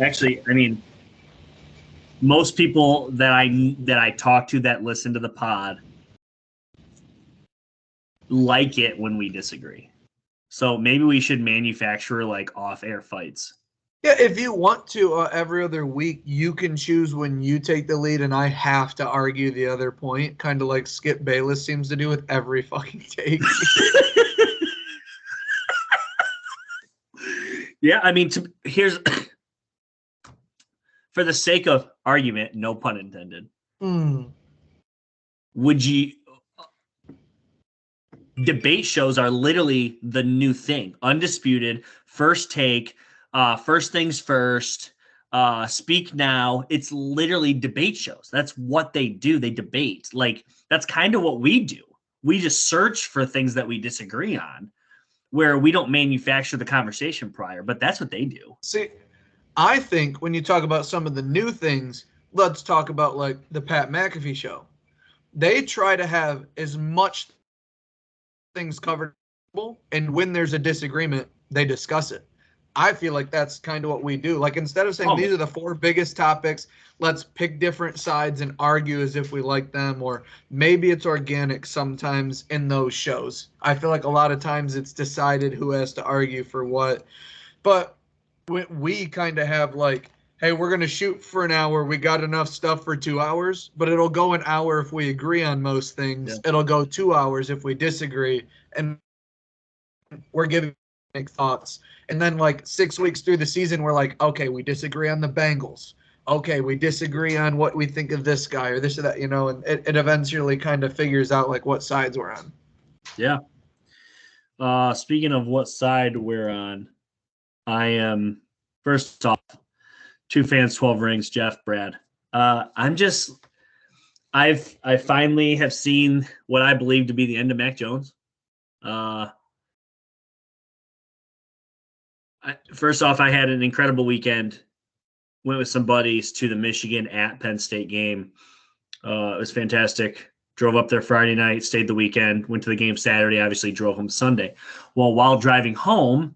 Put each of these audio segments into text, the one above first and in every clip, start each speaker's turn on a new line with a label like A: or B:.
A: Actually, I mean, most people that I talk to that listen to the pod like it when we disagree. So maybe we should manufacture like off-air fights.
B: Yeah, if you want to, every other week, you can choose when you take the lead, and I have to argue the other point, kind of like Skip Bayless seems to do with every fucking take.
A: Yeah, I mean, here's for the sake of argument, no pun intended. Would you? Debate shows are literally the new thing. Undisputed, First Take, First Things First, Speak Now. It's literally debate shows. That's what they do. They debate. Like, that's kind of what we do. We just search for things that we disagree on, where we don't manufacture the conversation prior, but that's what they do.
B: See, I think when you talk about some of the new things, let's talk about like the Pat McAfee show. They try to have as much things covered, and when there's a disagreement, they discuss it. I feel like that's kind of what we do. Like, instead of saying these are the four biggest topics, let's pick different sides and argue as if we like them, or maybe it's organic sometimes in those shows. I feel like a lot of times it's decided who has to argue for what. But we kind of have like, hey, we're going to shoot for an hour. We got enough stuff for 2 hours, but it'll go an hour if we agree on most things. Yeah. It'll go 2 hours if we disagree. And we're giving thoughts. And then like 6 weeks through the season, we're like, okay, we disagree on the Bengals. Okay, we disagree on what we think of this guy or this or that, and it eventually kind of figures out like what sides we're on.
A: Yeah. Speaking of what side we're on, I am, first off, 2 fans, 12 rings, Jeff, Brad. I finally have seen what I believe to be the end of Mac Jones. First off, I had an incredible weekend. Went with some buddies to the Michigan at Penn State game. It was fantastic. Drove up there Friday night, stayed the weekend, went to the game Saturday, obviously drove home Sunday. Well, while driving home,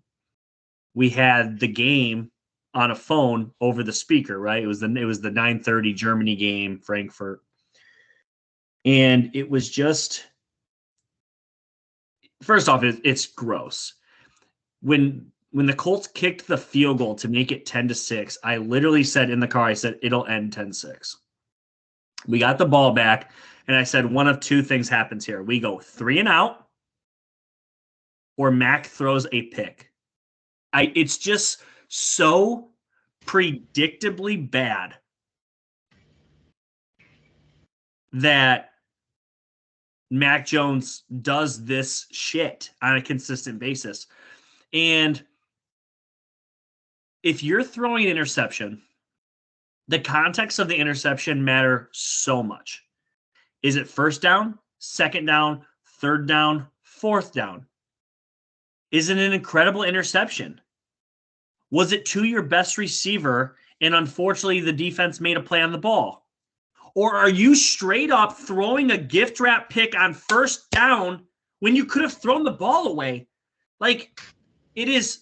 A: we had the game on a phone over the speaker, right? It was the 9:30 Germany game, Frankfurt. And it was just, first off, it's gross. When the Colts kicked the field goal to make it 10-6, I literally said in the car, I said, it'll end 10-6. We got the ball back, and I said, one of two things happens here. We go 3 and out, or Mac throws a pick. It's just so predictably bad that Mac Jones does this shit on a consistent basis. And if you're throwing an interception, the context of the interception matter so much. Is it first down, second down, third down, fourth down? Is it an incredible interception? Was it to your best receiver, and unfortunately the defense made a play on the ball? Or are you straight up throwing a gift wrap pick on first down when you could have thrown the ball away? Like, it is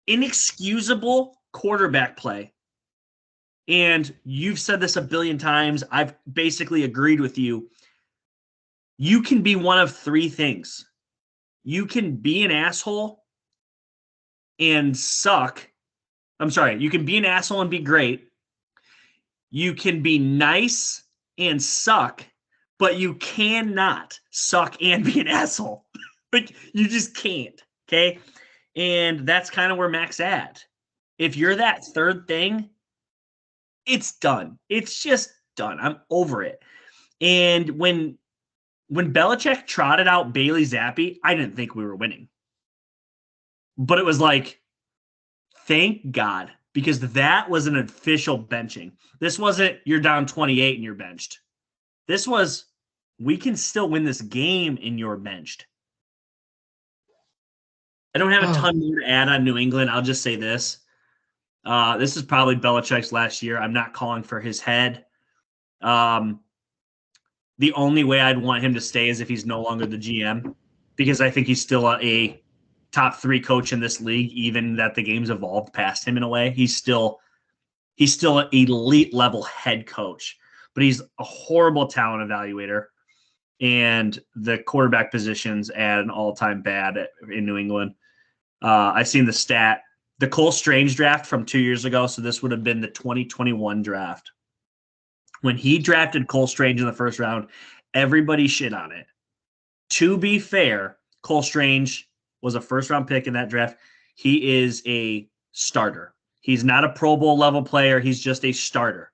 A: inexcusable quarterback play. And you've said this a billion times. I've basically agreed with you. You can be one of 3 things. You can be an asshole and suck. I'm sorry. You can be an asshole and be great. You can be nice and suck, but you cannot suck and be an asshole. Like, you just can't. Okay. And that's kind of where Mac's at. If you're that third thing, it's done. It's just done. I'm over it. And when Belichick trotted out Bailey Zappi, I didn't think we were winning. But it was like, thank God, because that was an official benching. This wasn't you're down 28 and you're benched. This was, we can still win this game and you're benched. I don't have a ton more to add on New England. I'll just say this. This is probably Belichick's last year. I'm not calling for his head. The only way I'd want him to stay is if he's no longer the GM, because I think he's still a top 3 coach in this league, even that the game's evolved past him in a way. He's still He's still an elite level head coach, but he's a horrible talent evaluator. And the quarterback position's at an all-time bad in New England. I've seen the stat, the Cole Strange draft from 2 years ago. So this would have been the 2021 draft. When he drafted Cole Strange in the first round, everybody shit on it. To be fair, Cole Strange was a first-round pick in that draft. He is a starter. He's not a Pro Bowl level player. He's just a starter.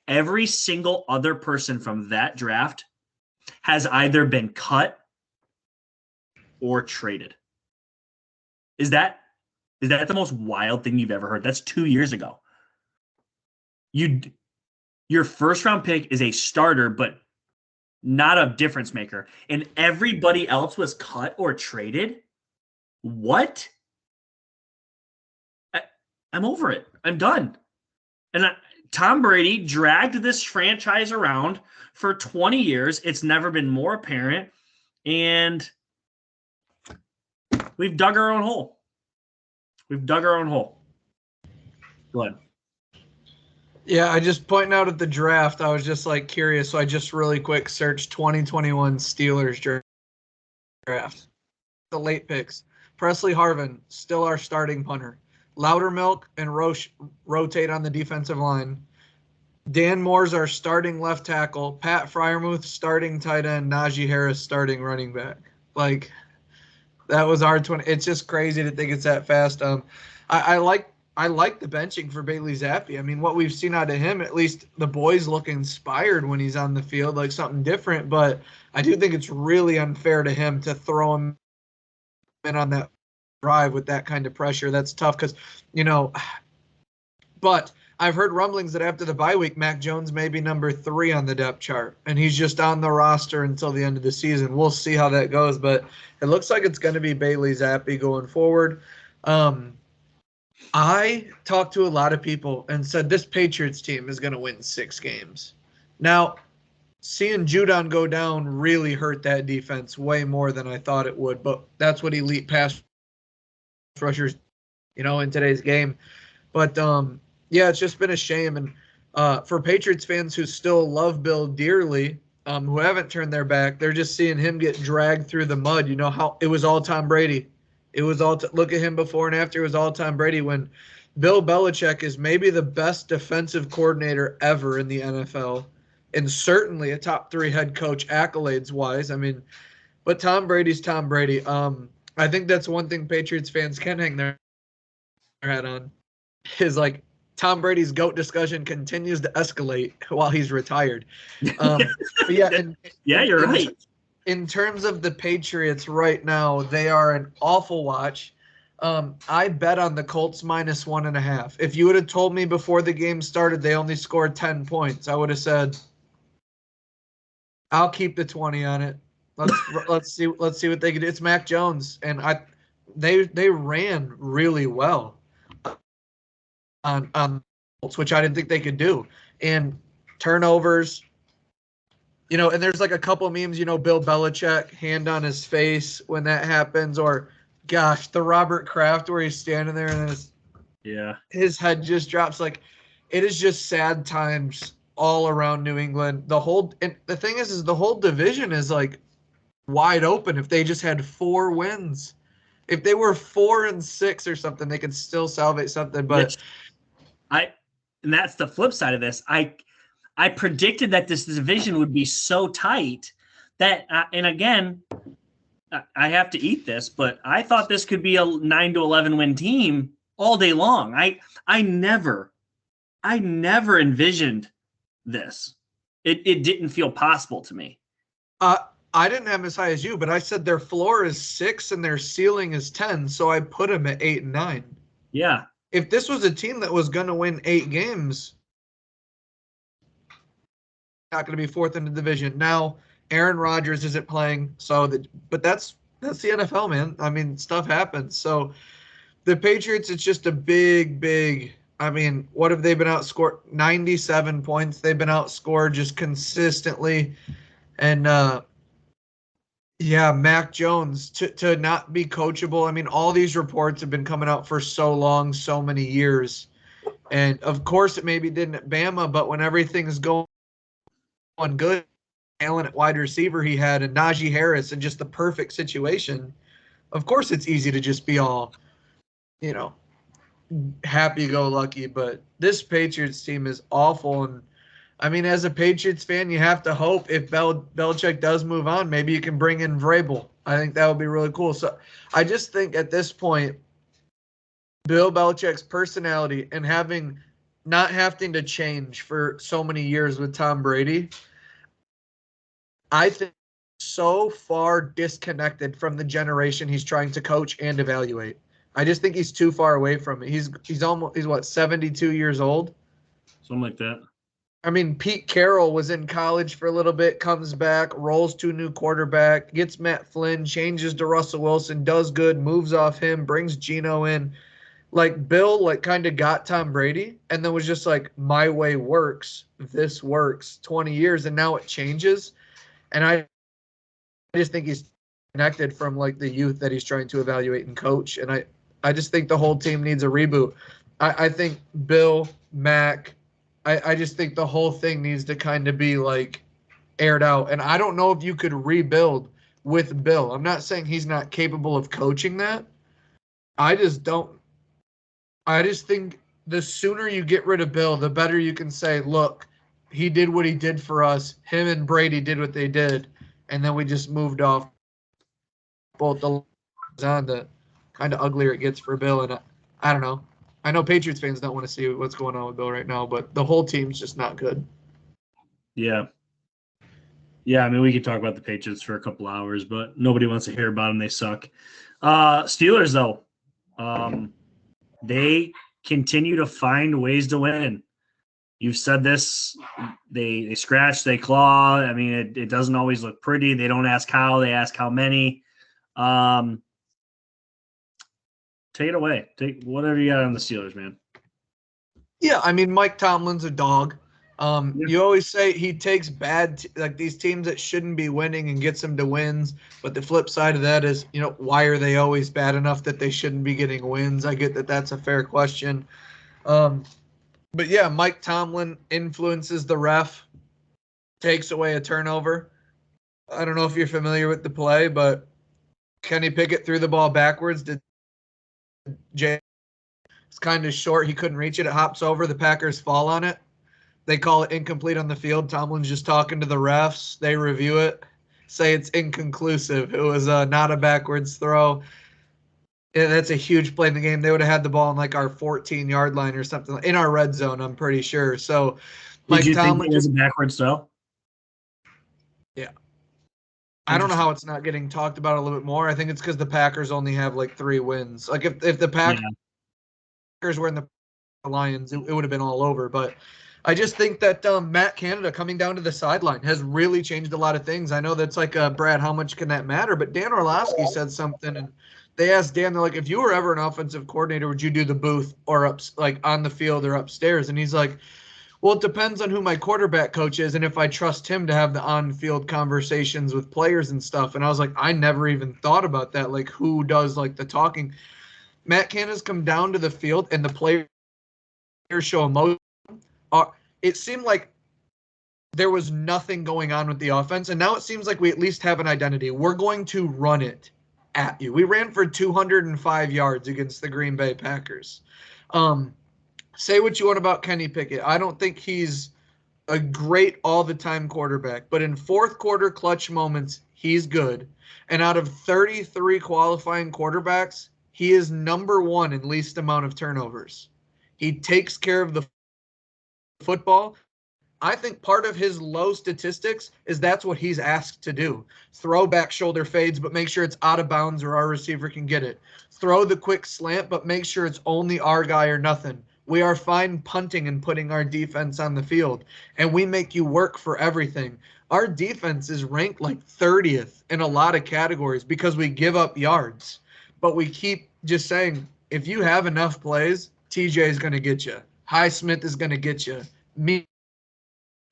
A: Every single other person from that draft has either been cut or traded. Is that the most wild thing you've ever heard? That's 2 years ago. Your first-round pick is a starter, but not a difference maker. And everybody else was cut or traded? What? I'm over it. I'm done. And Tom Brady dragged this franchise around for 20 years. It's never been more apparent. And we've dug our own hole. Go ahead.
B: Yeah, I just pointing out at the draft, I was just like curious. So I just really quick searched 2021 Steelers draft. The late picks. Presley Harvin, still our starting punter. Loudermilk and Roche rotate on the defensive line. Dan Moore's our starting left tackle. Pat Freiermuth starting tight end. Najee Harris starting running back. Like, that was our 20. It's just crazy to think it's that fast. I like the benching for Bailey Zappi. I mean, what we've seen out of him, at least the boys look inspired when he's on the field, like something different. But I do think it's really unfair to him to throw him in on that drive with that kind of pressure. That's tough because, but I've heard rumblings that after the bye week, Mac Jones may be number 3 on the depth chart, and he's just on the roster until the end of the season. We'll see how that goes, but it looks like it's going to be Bailey Zappi going forward. I talked to a lot of people and said this Patriots team is going to win 6 games. Now, seeing Judon go down really hurt that defense way more than I thought it would, but that's what elite pass rushers, in today's game. But, yeah, it's just been a shame. And for Patriots fans who still love Bill dearly, who haven't turned their back, they're just seeing him get dragged through the mud. How it was all Tom Brady. It was all look at him before and after. It was all Tom Brady when Bill Belichick is maybe the best defensive coordinator ever in the NFL and certainly a top 3 head coach accolades wise. I mean, but Tom Brady's Tom Brady. I think that's one thing Patriots fans can hang their hat on is like Tom Brady's GOAT discussion continues to escalate while he's retired. But yeah,
A: you're right.
B: In terms of the Patriots right now, they are an awful watch. I bet on the Colts -1.5. If you would have told me before the game started they only scored 10 points, I would have said, I'll keep the 20 on it. Let's see what they can do. It's Mac Jones, and they ran really well on Colts, which I didn't think they could do. And turnovers, and there's like a couple memes, Bill Belichick, hand on his face when that happens, or gosh, the Robert Kraft where he's standing there and then his head just drops. Like, it is just sad times all around New England. And the thing is the whole division is like wide open. If they just had 4 wins, if they were 4-6 or something, they could still salvage something. But
A: and that's the flip side of this. I predicted that this division would be so tight that, and again, I have to eat this, but I thought this could be a 9-11 win team all day long. I never envisioned this. It didn't feel possible to me.
B: I didn't have as high as you, but I said their floor is 6 and their ceiling is 10, so I put them at 8 and 9.
A: Yeah.
B: If this was a team that was going to win 8 games, not going to be 4th in the division. Now, Aaron Rodgers isn't playing, but that's the NFL, man. I mean, stuff happens. So the Patriots, it's just a big. I mean, what have they been outscored? 97 points. They've been outscored just consistently, and Mac Jones to not be coachable. I mean, all these reports have been coming out for so long, so many years, And of course, it maybe didn't at Bama, but when everything's going good, talent at wide receiver he had, and Najee Harris, and just the perfect situation, of course it's easy to just be all, you know, happy-go-lucky. But this Patriots team is awful. And, I mean, as a Patriots fan, you have to hope if Belichick does move on, maybe you can bring in Vrabel. I think that would be really cool. So I just think at this point, Bill Belichick's personality and not having to change for so many years with Tom Brady, I think so far disconnected from the generation he's trying to coach and evaluate. I just think he's too far away from it. He's what, 72 years old?
A: Something like that.
B: I mean, Pete Carroll was in college for a little bit, comes back, rolls to a new quarterback, gets Matt Flynn, changes to Russell Wilson, does good, moves off him, brings Geno in. Like, Bill, like, kind of got Tom Brady and then was just like, my way works. This works. 20 years, and now it changes. And I just think he's connected from, like, the youth that he's trying to evaluate and coach. And I just think the whole team needs a reboot. I think Bill, Mac, I just think the whole thing needs to kind of be, like, aired out. And I don't know if you could rebuild with Bill. I'm not saying he's not capable of coaching that. I just think the sooner you get rid of Bill, the better you can say, look, he did what he did for us. Him and Brady did what they did. And then we just moved off both the on, the kind of uglier it gets for Bill. And I don't know. I know Patriots fans don't want to see what's going on with Bill right now, but the whole team's just not good.
A: Yeah. Yeah, I mean, we could talk about the Patriots for a couple hours, but nobody wants to hear about them. They suck. Steelers, though. They continue to find ways to win. You've said this. They scratch, they claw. I mean, it doesn't always look pretty. They don't ask how, they ask how many. Take it away. Take whatever you got on the Steelers, man.
B: Yeah, I mean, Mike Tomlin's a dog. You always say he takes like these teams that shouldn't be winning and gets them to wins. But the flip side of that is, why are they always bad enough that they shouldn't be getting wins? I get that that's a fair question. But yeah, Mike Tomlin influences the ref, takes away a turnover. I don't know if you're familiar with the play, but Kenny Pickett threw the ball backwards. Jay, it's kind of short. He couldn't reach it. It hops over. The Packers fall on it. They call it incomplete on the field. Tomlin's just talking to the refs. They review it, say it's inconclusive. It was not a backwards throw. And that's a huge play in the game. They would have had the ball in like our 14-yard line or something in our red zone, I'm pretty sure. So,
A: Mike Tomlin think it was a backwards throw?
B: Yeah. I don't know how it's not getting talked about a little bit more. I think it's because the Packers only have like 3 wins. Like if the Packers were in the Lions, it would have been all over. But I just think that Matt Canada coming down to the sideline has really changed a lot of things. I know that's like, Brad, how much can that matter? But Dan Orlovsky said something, and they asked Dan, they're like, if you were ever an offensive coordinator, would you do the booth or like on the field or upstairs? And he's like, well, it depends on who my quarterback coach is and if I trust him to have the on-field conversations with players and stuff. And I was like, I never even thought about that. Like, who does like the talking? Matt Canada's come down to the field and the players show emotion. It seemed like there was nothing going on with the offense, and now it seems like we at least have an identity. We're going to run it at you. We ran for 205 yards against the Green Bay Packers. Say what you want about Kenny Pickett. I don't think he's a great all-the-time quarterback, but in fourth quarter clutch moments, he's good. And out of 33 qualifying quarterbacks, he is number 1 in least amount of turnovers. He takes care of the football. I think part of his low statistics is that's what he's asked to do. Throw back shoulder fades, but make sure it's out of bounds or our receiver can get it. Throw the quick slant, but make sure it's only our guy or nothing. We are fine punting and putting our defense on the field, and we make you work for everything. Our defense is ranked like 30th in a lot of categories because we give up yards. But we keep just saying, if you have enough plays, TJ is going to get you. Highsmith is going to get you.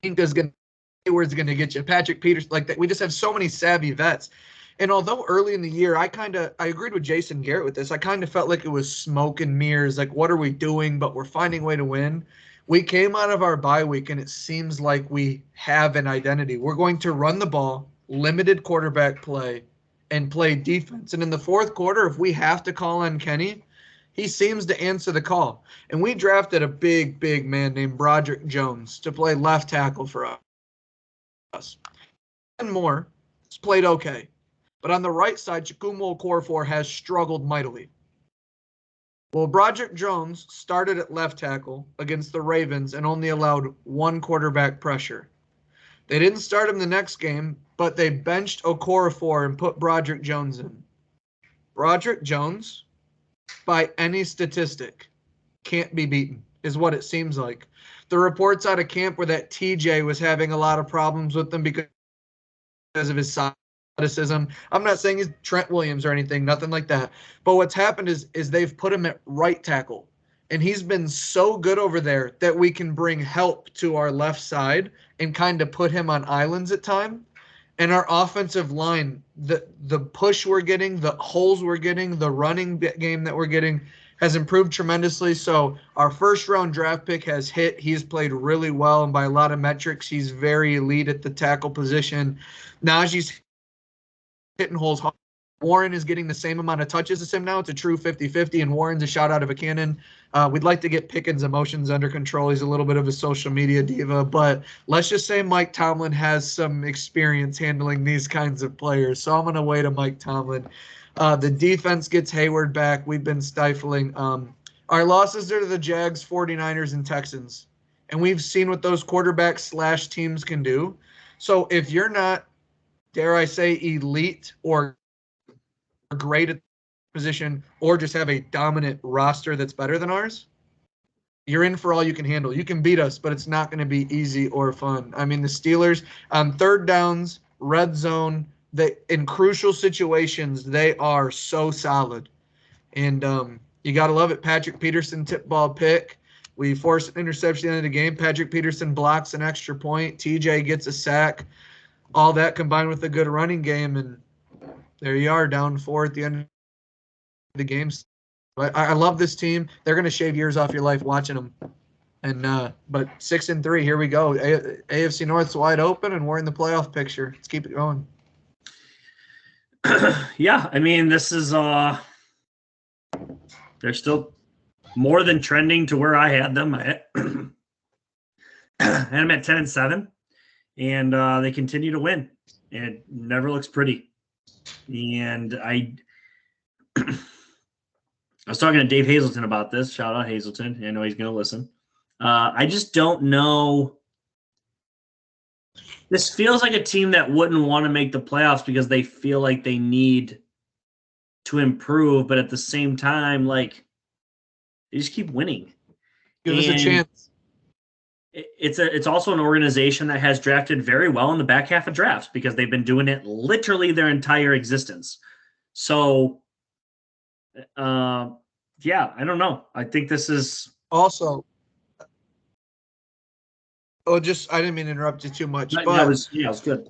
B: Hayward's going to get you. Patrick Peters, like that. We just have so many savvy vets. And although early in the year, I agreed with Jason Garrett with this. I kind of felt like it was smoke and mirrors. Like, what are we doing? But we're finding a way to win. We came out of our bye week, and it seems like we have an identity. We're going to run the ball, limited quarterback play, and play defense. And in the fourth quarter, if we have to call on Kenny, he seems to answer the call. And we drafted a big, big man named Broderick Jones to play left tackle for us. And more, he's played okay. But on the right side, Chukwuma Okorafor has struggled mightily. Well, Broderick Jones started at left tackle against the Ravens and only allowed one quarterback pressure. They didn't start him the next game, but they benched Okorafor and put Broderick Jones in. Broderick Jones, by any statistic, can't be beaten, is what it seems like. The reports out of camp were that TJ was having a lot of problems with them because of his size. I'm not saying he's Trent Williams or anything, nothing like that. But what's happened is they've put him at right tackle. And he's been so good over there that we can bring help to our left side and kind of put him on islands at time. And our offensive line, the push we're getting, the holes we're getting, the running game that we're getting has improved tremendously. So our first-round draft pick has hit. He's played really well, and by a lot of metrics, he's very elite at the tackle position. Najee's hitting holes hard. Warren is getting the same amount of touches as him now. It's a true 50-50, and Warren's a shot out of a cannon. We'd like to get Pickens' emotions under control. He's a little bit of a social media diva, but let's just say Mike Tomlin has some experience handling these kinds of players. So I'm going to wait on Mike Tomlin. The defense gets Hayward back. We've been stifling. Our losses are to the Jags, 49ers, and Texans. And we've seen what those quarterbacks / teams can do. So if you're not, dare I say, elite or great at the position or just have a dominant roster that's better than ours, you're in for all you can handle. You can beat us, but it's not going to be easy or fun. I mean, the Steelers on third downs, red zone, in crucial situations, they are so solid. And you got to love it. Patrick Peterson tip ball pick. We force an interception at the end of the game. Patrick Peterson blocks an extra point. TJ gets a sack. All that combined with a good running game, and there you are, down 4 at the end of the game. I love this team. They're going to shave years off your life watching them. And but 6-3, here we go. AFC North's wide open, and we're in the playoff picture. Let's keep it going.
A: Yeah, I mean, this is they're still more than trending to where I had them. And I'm at 10-7, and they continue to win. It never looks pretty. And I was talking to Dave Hazelton about this. Shout out Hazelton. I know he's going to listen. I just don't know. This feels like a team that wouldn't want to make the playoffs because they feel like they need to improve, but at the same time, like, they just keep winning.
B: Give us a chance.
A: It's also an organization that has drafted very well in the back half of drafts because they've been doing it literally their entire existence. So, yeah, I don't know. I think this is
B: also. I didn't mean to interrupt you too much. But
A: it was good.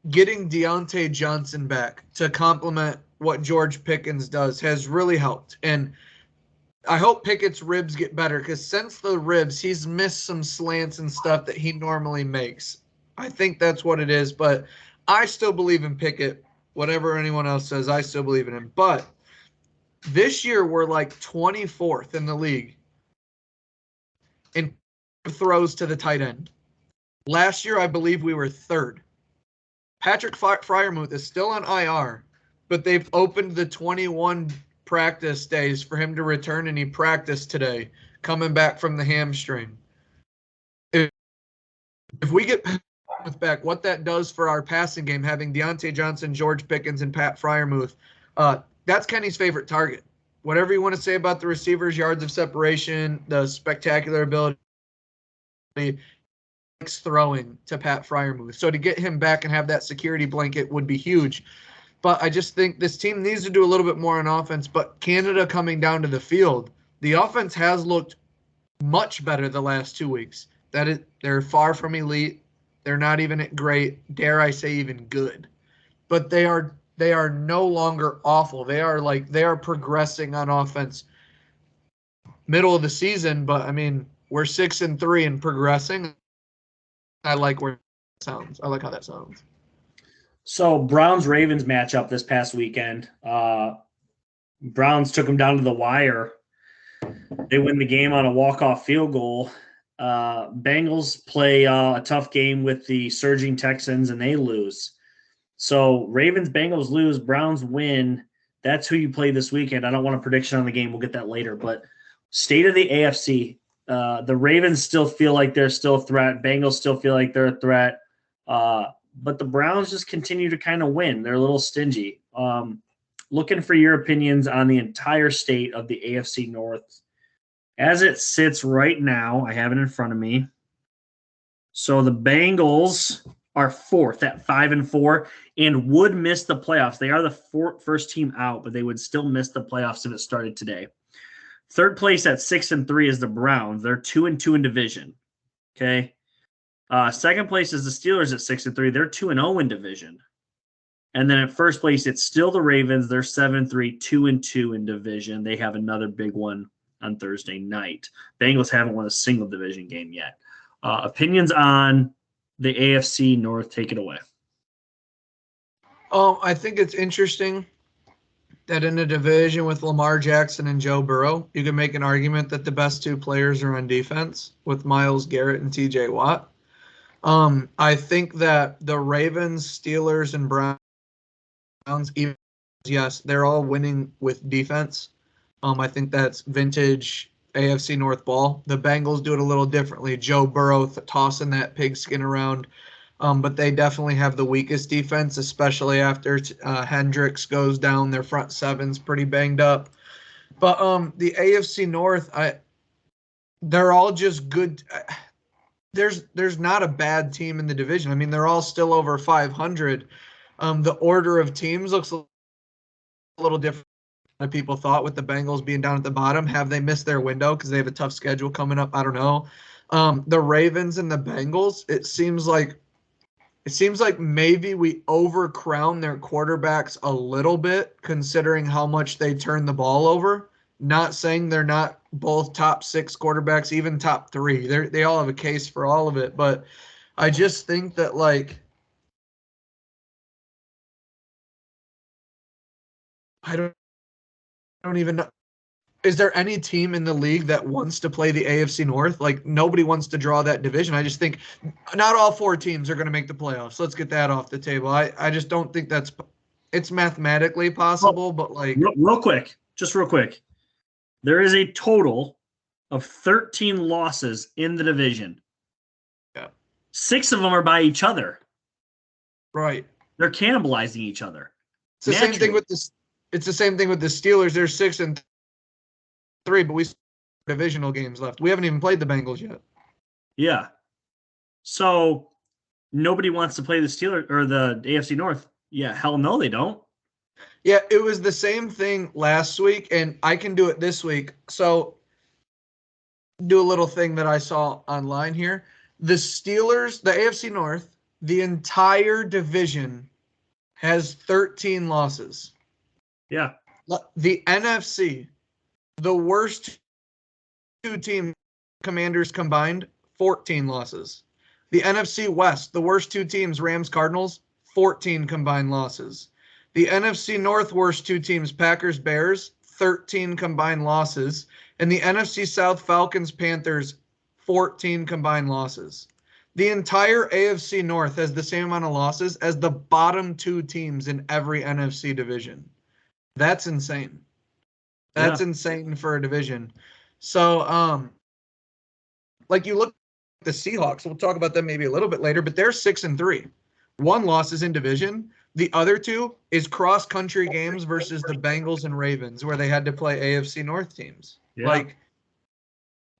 B: Getting Deontay Johnson back to complement what George Pickens does has really helped. And I hope Pickett's ribs get better because since the ribs, he's missed some slants and stuff that he normally makes. I think that's what it is. But I still believe in Pickett. Whatever anyone else says, I still believe in him. But this year, we're like 24th in the league in throws to the tight end. Last year, I believe we were 3rd. Patrick Freiermuth is still on IR, but they've opened the 21 practice days for him to return, and he practiced today, coming back from the hamstring. If we get Freiermuth back, what that does for our passing game, having Deontay Johnson, George Pickens, and Pat Freiermuth, that's Kenny's favorite target. Whatever you want to say about the receivers, yards of separation, the spectacular ability, throwing to Pat Freiermuth. So to get him back and have that security blanket would be huge. But I just think this team needs to do a little bit more on offense. But Canada coming down to the field, the offense has looked much better the last 2 weeks. They're far from elite. They're not even great, dare I say even good. but they are no longer awful. They are progressing on offense. Middle of the season, but I mean, we're 6-3 and progressing. I like where it sounds. I like how that sounds.
A: So Browns Ravens matchup this past weekend. Browns took them down to the wire. They win the game on a walk-off field goal. Bengals play a tough game with the surging Texans, and they lose. So Ravens, Bengals lose, Browns win. That's who you play this weekend. I don't want a prediction on the game. We'll get that later. But state of the AFC, the Ravens still feel like they're still a threat. Bengals still feel like they're a threat. But the Browns just continue to kind of win. They're a little stingy. Looking for your opinions on the entire state of the AFC North. As it sits right now, I have it in front of me. So the Bengals are fourth at 5-4 and would miss the playoffs. They are the first team out, but they would still miss the playoffs if it started today. Third place at 6-3 is the Browns. They're 2-2 in division. Okay. Second place is the Steelers at 6-3. They're 2-0 in division. And then at first place, it's still the Ravens. They're 7-3, 2-2 in division. They have another big one on Thursday night. Bengals haven't won a single division game yet. Opinions on the AFC North? Take it away.
B: I think it's interesting that in a division with Lamar Jackson and Joe Burrow, you can make an argument that the best two players are on defense with Myles Garrett and TJ Watt. I think that the Ravens, Steelers, and Browns, even yes, they're all winning with defense. I think that's vintage AFC North ball. The Bengals do it a little differently. Joe Burrow tossing that pigskin around. But they definitely have the weakest defense, especially after Hendricks goes down. Their front seven's pretty banged up. But the AFC North, they're all just good. There's not a bad team in the division. I mean, they're all still over 500. The order of teams looks a little different than people thought, with the Bengals being down at the bottom. Have they missed their window because they have a tough schedule coming up? I don't know. The Ravens and the Bengals, it seems like maybe we overcrown their quarterbacks a little bit, considering how much they turn the ball over. Not saying they're not both top 6 quarterbacks, even top 3. They all have a case for all of it. But I just think that, like, I don't even know. Is there any team in the league that wants to play the AFC North? Like, nobody wants to draw that division. I just think not all 4 teams are going to make the playoffs. Let's get that off the table. I just don't think it's mathematically possible, but like
A: real quick. There is a total of 13 losses in the division.
B: Yeah. 6
A: of them are by each other.
B: Right.
A: They're cannibalizing each other.
B: It's the same thing with this. It's the same thing with the Steelers. They're 6-3, but we still have divisional games left. We haven't even played the Bengals yet.
A: Yeah. So nobody wants to play the Steelers or the AFC North. Yeah, hell no, they don't.
B: Yeah, it was the same thing last week, and I can do it this week. So do a little thing that I saw online here. The Steelers, the AFC North, the entire division has 13 losses.
A: Yeah.
B: The NFC, the worst 2 teams, Commanders combined, 14 losses. The NFC West, the worst 2 teams, Rams, Cardinals, 14 combined losses. The NFC North, worst 2 teams, Packers, Bears, 13 combined losses. And the NFC South, Falcons, Panthers, 14 combined losses. The entire AFC North has the same amount of losses as the bottom 2 teams in every NFC division. That's insane. That's insane for a division. So, like, you look at the Seahawks, we'll talk about them maybe a little bit later, but they're 6-3. 1 loss is in division. The other 2 is cross-country games versus the Bengals and Ravens, where they had to play AFC North teams. Yeah. Like,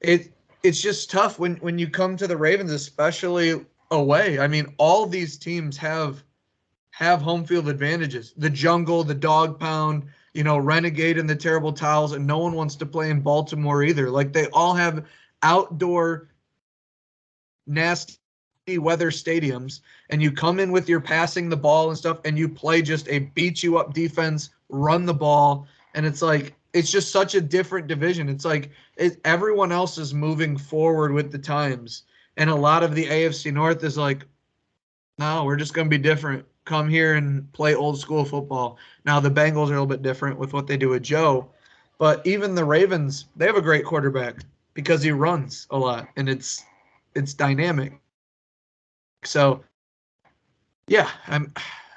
B: it's just tough when you come to the Ravens, especially away. I mean, all these teams have home field advantages. The jungle, the dog pound, Renegade and the terrible towels, and no one wants to play in Baltimore either. Like, they all have outdoor nasty weather stadiums, and you come in with your passing the ball and stuff, and you play just a beat you up defense, run the ball, and it's like it's just such a different division. It's like everyone else is moving forward with the times, and a lot of the AFC North is like, no, we're just going to be different. Come here and play old school football. Now the Bengals are a little bit different with what they do with Joe, but even the Ravens, they have a great quarterback because he runs a lot and it's dynamic. So, yeah,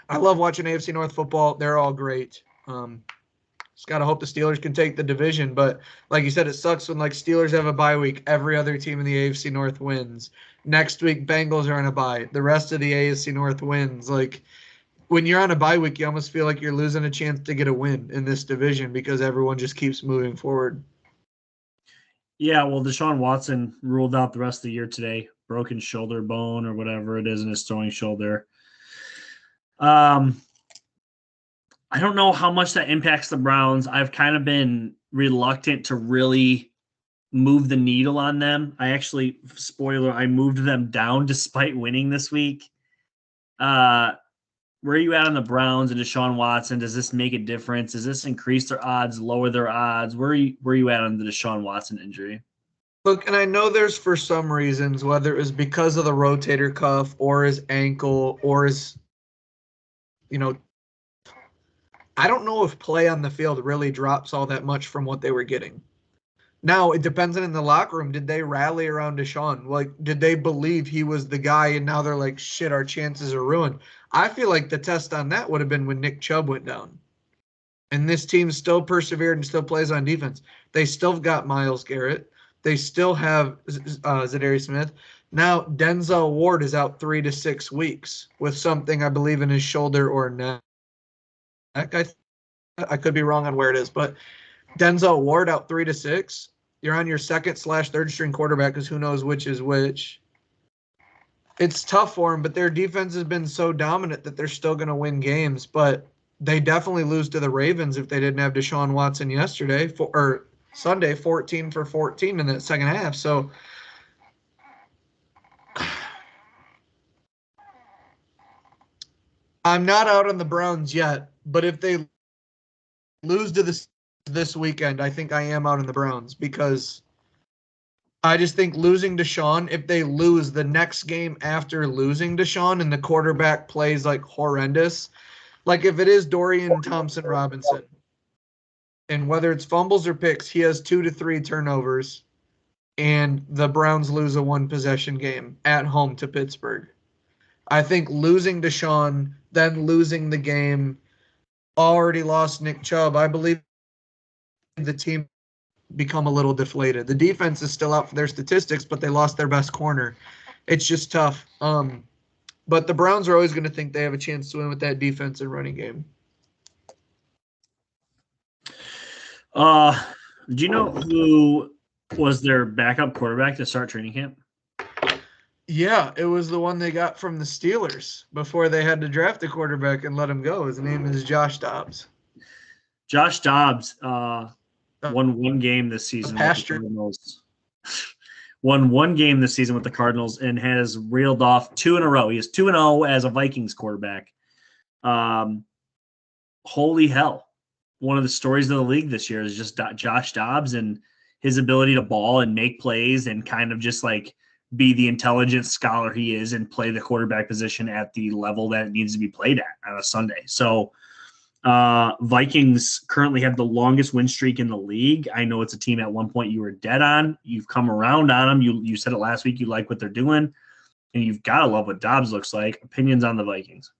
B: I love watching AFC North football. They're all great. Just gotta hope the Steelers can take the division. But like you said, it sucks when like Steelers have a bye week. Every other team in the AFC North wins. Next week, Bengals are on a bye. The rest of the AFC North wins. Like when you're on a bye week, you almost feel like you're losing a chance to get a win in this division because everyone just keeps moving forward.
A: Yeah, well, Deshaun Watson ruled out the rest of the year today. Broken shoulder bone or whatever it is in his throwing shoulder. I don't know how much that impacts the Browns. I've kind of been reluctant to really move the needle on them. I actually, spoiler, I moved them down despite winning this week. Where are you at on the Browns and Deshaun Watson? Does this make a difference? Does this increase their odds, lower their odds? Where are you at on the Deshaun Watson injury?
B: Look, and I know there's for some reasons, whether it was because of the rotator cuff or his ankle or his, I don't know if play on the field really drops all that much from what they were getting. Now, it depends on in the locker room. Did they rally around Deshaun? Like, did they believe he was the guy and now they're like, shit, our chances are ruined? I feel like the test on that would have been when Nick Chubb went down. And this team still persevered and still plays on defense. They still got Myles Garrett. They still have Zadarius Smith. Now, Denzel Ward is out 3 to 6 weeks with something, I believe, in his shoulder or neck. I could be wrong on where it is, but Denzel Ward out 3 to 6. You're on your second/third string quarterback because who knows which is which. It's tough for them, but their defense has been so dominant that they're still going to win games. But they definitely lose to the Ravens if they didn't have Deshaun Watson yesterday or Sunday, 14 for 14 in that second half. So I'm not out on the Browns yet, but if they lose to this weekend, I think I am out on the Browns because I just think losing Deshaun, if they lose the next game after losing Deshaun and the quarterback plays like horrendous, like if it is Dorian Thompson-Robinson, and whether it's fumbles or picks, he has 2 to 3 turnovers, and the Browns lose a one-possession game at home to Pittsburgh. I think losing Deshaun, then losing the game, already lost Nick Chubb, I believe the team become a little deflated. The defense is still out for their statistics, but they lost their best corner. It's just tough. But the Browns are always going to think they have a chance to win with that defense and running game.
A: Do you know who was their backup quarterback to start training camp?
B: Yeah, it was the one they got from the Steelers before they had to draft a quarterback and let him go. His name is Josh Dobbs.
A: Josh Dobbs won one game this season with the Cardinals. Won one game this season with the Cardinals and has reeled off 2 in a row. He is 2-0 as a Vikings quarterback. Holy hell. One of the stories of the league this year is just Josh Dobbs and his ability to ball and make plays and kind of just like be the intelligent scholar he is and play the quarterback position at the level that it needs to be played at on a Sunday. So Vikings currently have the longest win streak in the league. I know it's a team at one point you were dead on. You've come around on them. You said it last week. You like what they're doing, and you've got to love what Dobbs looks like. Opinions on the Vikings?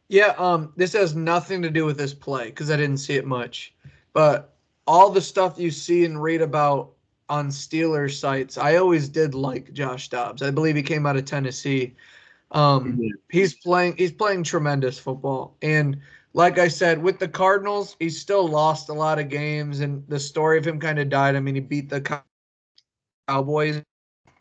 B: Yeah, this has nothing to do with this play because I didn't see it much. But all the stuff you see and read about on Steelers sites, I always did like Josh Dobbs. I believe he came out of Tennessee. He's playing tremendous football. And like I said, with the Cardinals, he still lost a lot of games, and the story of him kind of died. I mean, he beat the Cowboys,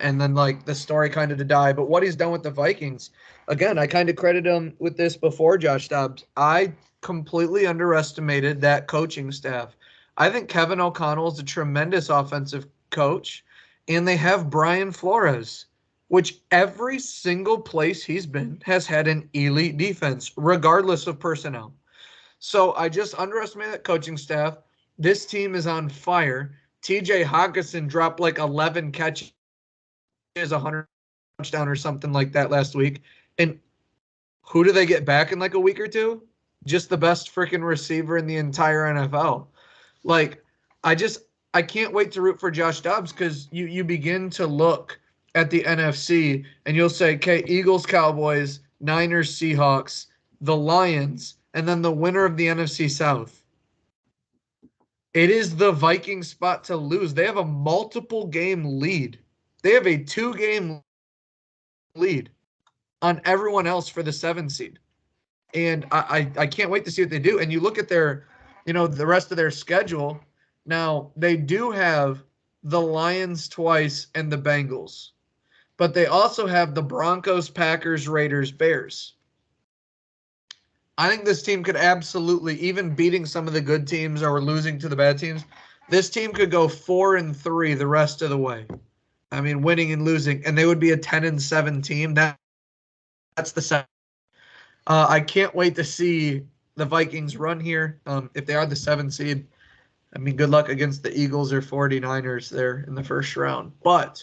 B: and then like the story kind of to die. But what he's done with the Vikings, again, I kind of credit him with this before Josh Dobbs. I completely underestimated that coaching staff. I think Kevin O'Connell is a tremendous offensive coach, and they have Brian Flores, which every single place he's been has had an elite defense, regardless of personnel. So I just underestimate that coaching staff. This team is on fire. TJ Hawkinson dropped like 11 catches, 100 touchdown or something like that last week. And who do they get back in like a week or two? Just the best freaking receiver in the entire NFL. Like, I can't wait to root for Josh Dobbs because you begin to look at the NFC and you'll say, okay, Eagles, Cowboys, Niners, Seahawks, the Lions, and then the winner of the NFC South. It is the Vikings spot to lose. They have a multiple game lead. They have a 2-game lead on everyone else for the 7 seed. And I can't wait to see what they do. And you look at their, the rest of their schedule. Now, they do have the Lions twice and the Bengals. But they also have the Broncos, Packers, Raiders, Bears. I think this team could absolutely, even beating some of the good teams or losing to the bad teams, this team could go 4-3 the rest of the way. I mean, winning and losing, and they would be a 10-7 team. That's the set. I can't wait to see the Vikings run here. If they are the 7 seed, I mean, good luck against the Eagles or 49ers there in the first round. But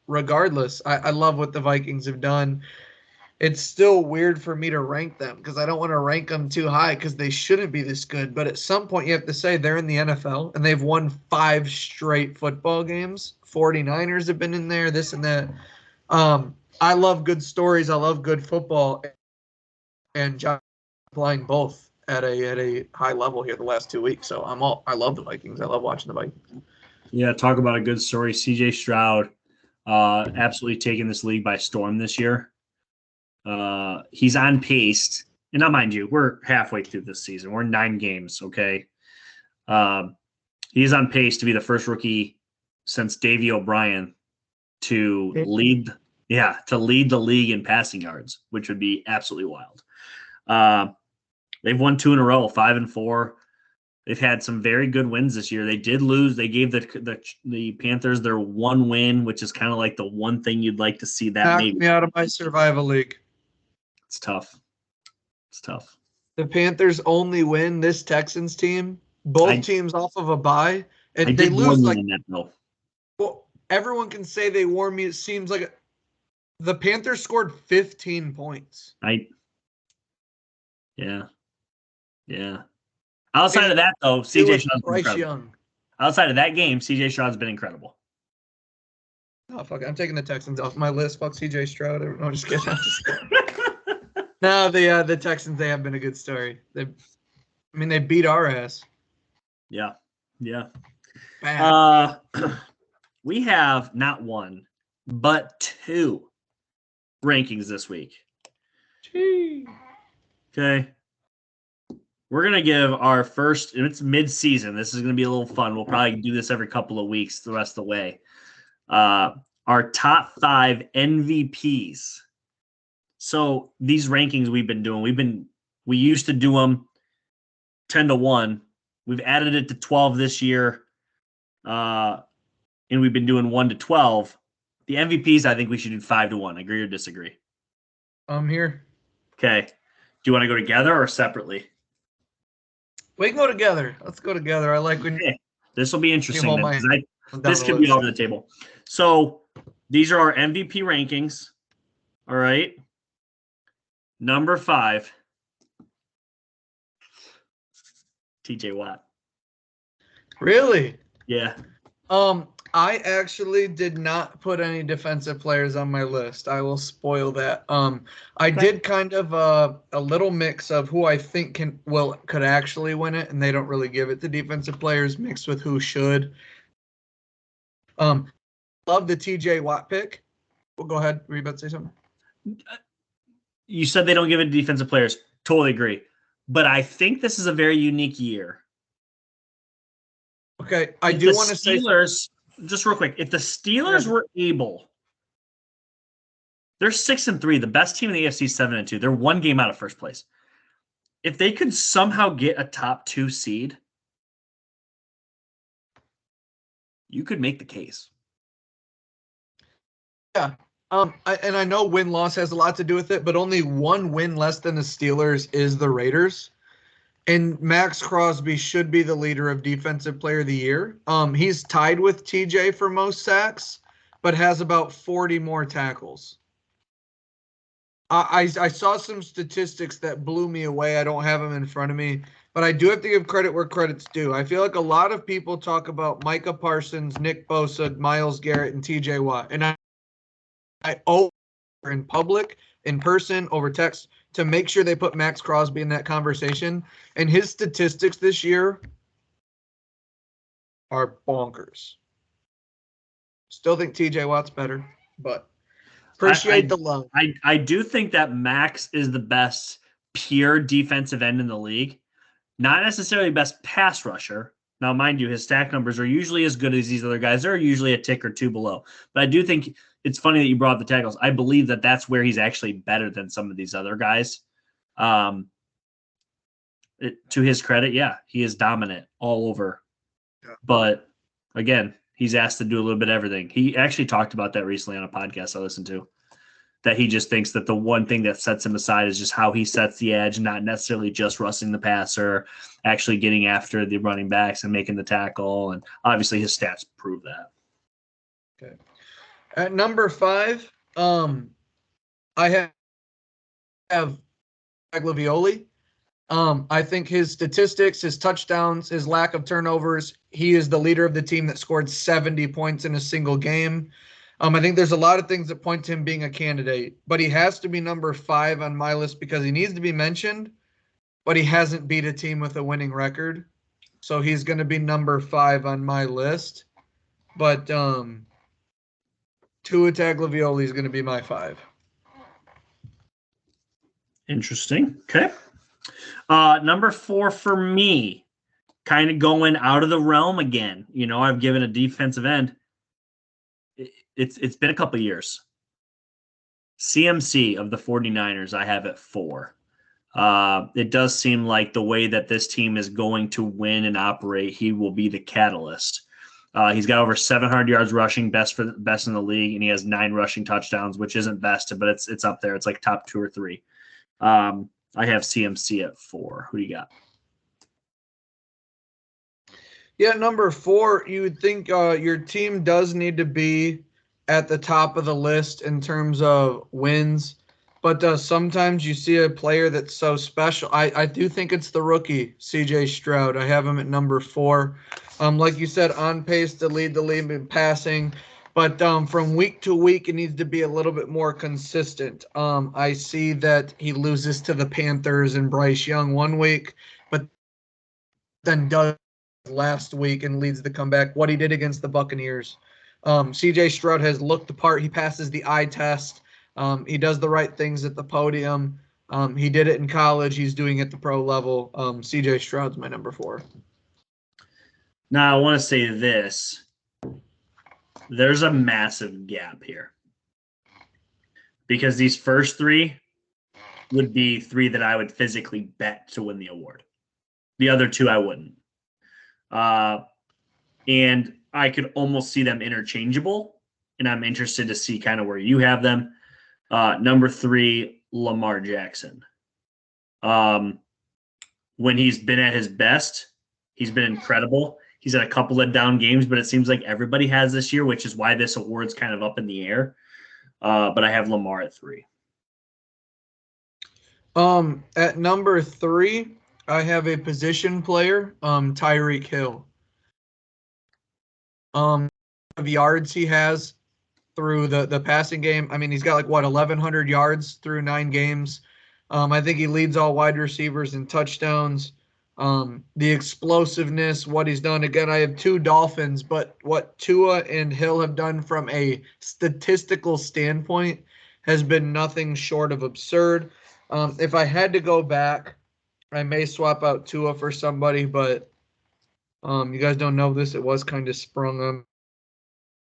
B: regardless, I love what the Vikings have done. It's still weird for me to rank them because I don't want to rank them too high because they shouldn't be this good. But at some point, you have to say they're in the NFL and they've won 5 straight football games. 49ers have been in there, this and that. I love good stories. I love good football. And Josh playing both at a high level here the last 2 weeks. So I love the Vikings. I love watching the Vikings.
A: Yeah, talk about a good story. CJ Stroud absolutely taking this league by storm this year. He's on pace, and now mind you, we're halfway through this season. We're 9 games, okay? He's on pace to be the first rookie since Davey O'Brien to lead the league in passing yards, which would be absolutely wild. They've won 2 in a row, 5-4. They've had some very good wins this year. They did lose. They gave the Panthers their 1 win, which is kind of like the one thing you'd like to see that
B: Knocked
A: maybe.
B: me out of my survival league.
A: It's tough. It's tough.
B: The Panthers only win this Texans team. Both teams off of a bye, and they lose like
A: that, though.
B: Well, everyone can say they wore me. It seems like the Panthers scored 15 points.
A: Yeah. Outside of that, though, CJ Stroud's been incredible.
B: Young.
A: Outside of that game, CJ Stroud's been incredible.
B: Oh, fuck it. I'm taking the Texans off my list. Fuck CJ Stroud. No, I'm just kidding. No, the Texans, they have been a good story. They beat our ass.
A: Yeah.
B: Bad.
A: We have not 1, but 2 rankings this week.
B: Gee.
A: Okay. We're going to give our first, and it's mid-season. This is going to be a little fun. We'll probably do this every couple of weeks the rest of the way. Our top 5 MVPs. So these rankings we've been doing, we used to do them 10-1. We've added it to 12 this year. And we've been doing 1-12. The MVPs, I think we should do 5-1. Agree or disagree?
B: I'm here.
A: Okay. Do you want to go together or separately?
B: We can go together. Let's go together. I like when
A: okay. This will be interesting. This could be all over the table. So these are our MVP rankings. All right. Number 5. TJ Watt.
B: Really?
A: Yeah.
B: I actually did not put any defensive players on my list. I will spoil that. I did kind of a little mix of who I think could actually win it, and they don't really give it to defensive players mixed with who should. Love the TJ Watt pick. Well, go ahead. Were you about to say something?
A: You said they don't give it to defensive players. Totally agree. But I think this is a very unique year.
B: Okay, I do want to say
A: just real quick. If the Steelers were able, they're 6-3, the best team in the AFC 7-2. They're 1 game out of first place. If they could somehow get a top 2 seed, you could make the case.
B: Yeah, I know win-loss has a lot to do with it, but only one win less than the Steelers is the Raiders. And Max Crosby should be the leader of Defensive Player of the Year. He's tied with TJ for most sacks, but has about 40 more tackles. I saw some statistics that blew me away. I don't have them in front of me, but I do have to give credit where credit's due. I feel like a lot of people talk about Micah Parsons, Nick Bosa, Myles Garrett, and TJ Watt. And I owe in public, in person, over text, to make sure they put Max Crosby in that conversation. And his statistics this year are bonkers. Still think TJ Watt's better, but appreciate the love.
A: I do think that Max is the best pure defensive end in the league. Not necessarily best pass rusher. Now, mind you, his stack numbers are usually as good as these other guys. They're usually a tick or two below. But I do think it's funny that you brought up the tackles. I believe that that's where he's actually better than some of these other guys. To his credit, yeah, he is dominant all over. Yeah. But, again, he's asked to do a little bit of everything. He actually talked about that recently on a podcast I listened to, that he just thinks that the one thing that sets him aside is just how he sets the edge, not necessarily just rushing the passer, actually getting after the running backs and making the tackle. And obviously his stats prove that.
B: Okay. At number 5, I have Tagovailoa. I think his statistics, his touchdowns, his lack of turnovers, he is the leader of the team that scored 70 points in a single game. I think there's a lot of things that point to him being a candidate, but he has to be number 5 on my list because he needs to be mentioned, but he hasn't beat a team with a winning record. So he's going to be number 5 on my list. But Tua Tagovailoa is going to be my 5.
A: Interesting. Okay. Number 4 for me, kind of going out of the realm again. You know, I've given a defensive end. It's been a couple years. CMC of the 49ers, I have at 4. It does seem like the way that this team is going to win and operate, he will be the catalyst. He's got over 700 yards rushing, best in the league, and he has 9 rushing touchdowns, which isn't best, but it's up there. It's like top 2 or 3. I have CMC at 4. Who do you got?
B: Yeah, number 4, you would think your team does need to be at the top of the list in terms of wins, but sometimes you see a player that's so special. I do think it's the rookie, CJ Stroud. I have him at number 4. Like you said, on pace to lead the league in passing, but from week to week, it needs to be a little bit more consistent. I see that he loses to the Panthers and Bryce Young one week, but then does last week and leads the comeback. What he did against the Buccaneers. CJ Stroud has looked the part. He passes the eye test. He does the right things at the podium. He did it in college. He's doing it at the pro level. CJ Stroud's my number 4.
A: Now, I want to say this. There's a massive gap here. Because these first 3 would be 3 that I would physically bet to win the award. The other 2 I wouldn't. And I could almost see them interchangeable, and I'm interested to see kind of where you have them. Number 3, Lamar Jackson. When he's been at his best, he's been incredible. He's had a couple of down games, but it seems like everybody has this year, which is why this award's kind of up in the air. But I have Lamar at 3.
B: At number 3, I have a position player, Tyreek Hill. Of yards he has through the passing game. I mean, he's got like 1,100 yards through 9 games. I think he leads all wide receivers in touchdowns. The explosiveness, what he's done. Again, I have 2 Dolphins, but what Tua and Hill have done from a statistical standpoint has been nothing short of absurd. If I had to go back, I may swap out Tua for somebody, but you guys don't know this. It was kind of sprung on.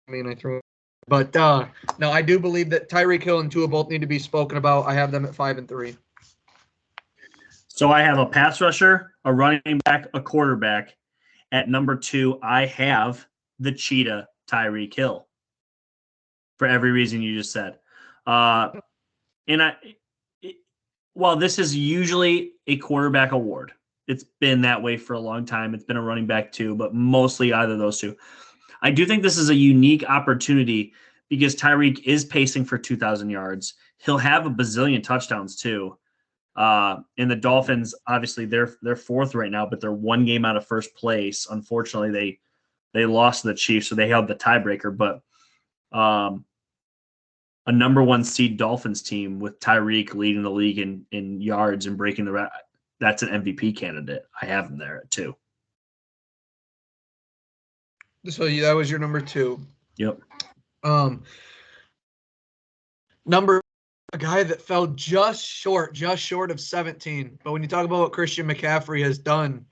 B: I mean, I threw it. But no, I do believe that Tyreek Hill and Tua both need to be spoken about. I have them at 5 and 3.
A: So I have a pass rusher, a running back, a quarterback. At number 2, I have the cheetah, Tyreek Hill. For every reason you just said. And while this is usually a quarterback award, it's been that way for a long time. It's been a running back too, but mostly either of those two. I do think this is a unique opportunity because Tyreek is pacing for 2,000 yards. He'll have a bazillion touchdowns too. And the Dolphins, obviously, they're fourth right now, but they're one game out of first place. Unfortunately, they lost to the Chiefs, so they held the tiebreaker. But a number one seed Dolphins team with Tyreek leading the league in yards and breaking the record, that's an MVP candidate. I have him there at 2.
B: So that was your number 2.
A: Yep.
B: Number a guy that fell just short of 17. But when you talk about what Christian McCaffrey has done,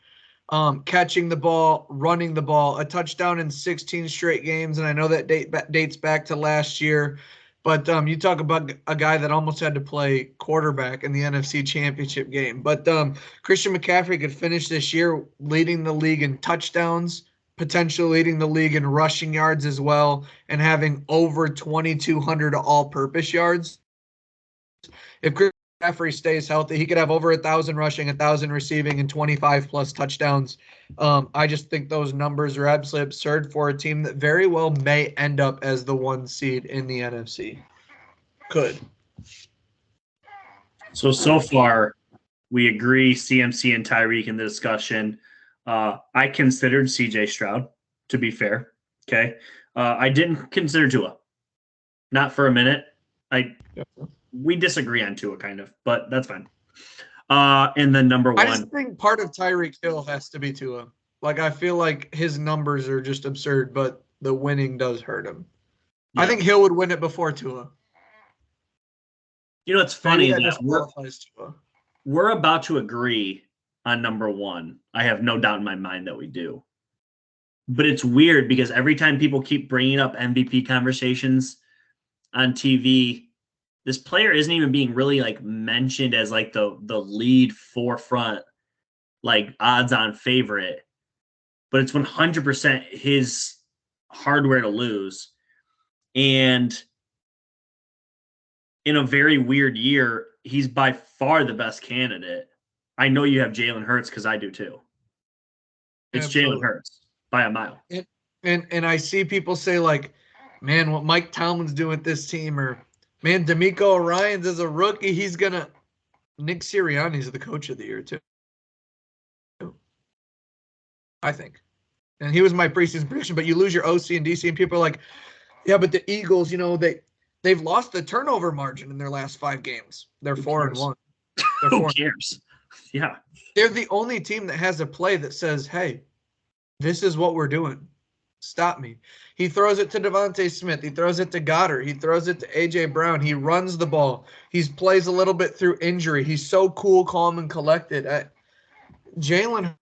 B: catching the ball, running the ball, a touchdown in 16 straight games, and I know that dates back to last year. But you talk about a guy that almost had to play quarterback in the NFC Championship game. But Christian McCaffrey could finish this year leading the league in touchdowns, potentially leading the league in rushing yards as well, and having over 2,200 all-purpose yards. If Christian McCaffrey stays healthy, he could have over 1,000 rushing, 1,000 receiving, and 25-plus touchdowns. I just think those numbers are absolutely absurd for a team that very well may end up as the 1 seed in the NFC. Could.
A: So far, we agree CMC and Tyreek in the discussion. I considered CJ Stroud, to be fair. Okay. I didn't consider Tua. Not for a minute. We disagree on Tua, kind of, but that's fine. And then number 1.
B: I just think part of Tyreek Hill has to be Tua. Like, I feel like his numbers are just absurd, but the winning does hurt him. Yeah. I think Hill would win it before Tua.
A: You know, it's funny that we're about to agree on number 1. I have no doubt in my mind that we do. But it's weird because every time people keep bringing up MVP conversations on TV, this player isn't even being really mentioned as the lead forefront, odds-on favorite. But it's 100% his hardware to lose. And in a very weird year, he's by far the best candidate. I know you have Jalen Hurts because I do too. It's Jalen Hurts by a mile.
B: And I see people say man, what Mike Tomlin's doing with this team, or man, DeMeco Ryans is a rookie. He's gonna. Nick Sirianni's the coach of the year too. I think, and he was my preseason prediction. But you lose your OC and DC, and people are like, "Yeah, but the Eagles, they've lost the turnover margin in their last 5 games. They're 4-1.
A: Who cares? Yeah,
B: they're the only team that has a play that says, "Hey, this is what we're doing. Stop me." He throws it to Devontae Smith. He throws it to Goddard. He throws it to A.J. Brown. He runs the ball. He plays a little bit through injury. He's so cool, calm, and collected. Jalen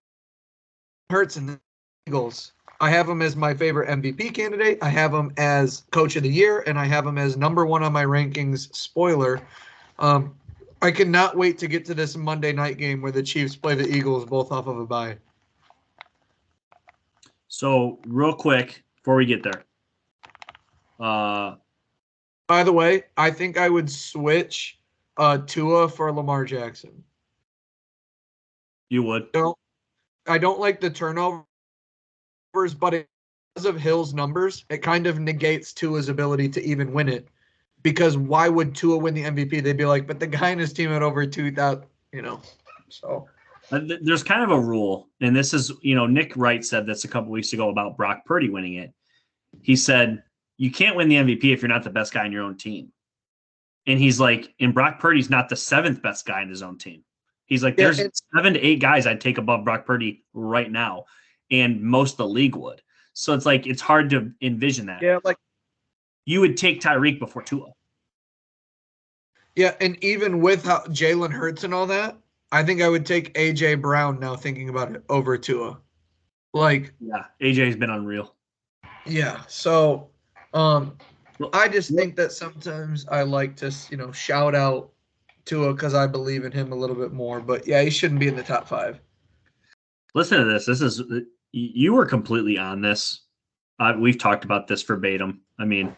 B: Hurts and the Eagles, I have him as my favorite MVP candidate. I have him as coach of the year, and I have him as number 1 on my rankings. Spoiler. I cannot wait to get to this Monday night game where the Chiefs play the Eagles both off of a bye.
A: So, real quick, before we get there.
B: By the way, I think I would switch Tua for Lamar Jackson.
A: You would?
B: I don't like the turnovers, but because of Hill's numbers, it kind of negates Tua's ability to even win it. Because why would Tua win the MVP? They'd be like, but the guy in his team had over 2,000, so.
A: There's kind of a rule, and this is, Nick Wright said this a couple weeks ago about Brock Purdy winning it. He said, you can't win the MVP if you're not the best guy in your own team. And he's like, and Brock Purdy's not the 7th best guy in his own team. He's like, there's 7 to 8 guys I'd take above Brock Purdy right now, and most of the league would. So it's it's hard to envision that.
B: Yeah,
A: you would take Tyreek before Tua.
B: Yeah, and even with how Jalen Hurts and all that, I think I would take A.J. Brown now thinking about it over Tua.
A: Yeah, A.J.'s been unreal.
B: Yeah, so I just think that sometimes I like to, shout out Tua because I believe in him a little bit more. But, yeah, he shouldn't be in the top 5.
A: Listen to this. You were completely on this. We've talked about this verbatim. I mean,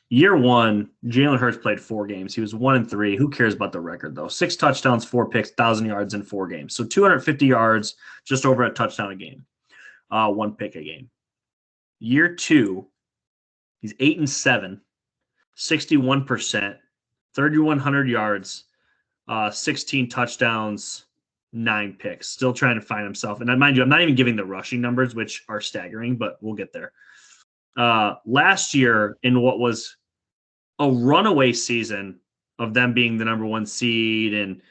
A: Year one, Jalen Hurts played 4 games. He was 1-3. Who cares about the record, though? 6 touchdowns, 4 picks, 1,000 yards in 4 games. So 250 yards, just over a touchdown a game, 1 pick a game. Year two, he's 8-7, 61%, 3,100 yards, 16 touchdowns, 9 picks. Still trying to find himself. And mind you, I'm not even giving the rushing numbers, which are staggering, but we'll get there. Last year, in what was a runaway season of them being the number 1 seed, and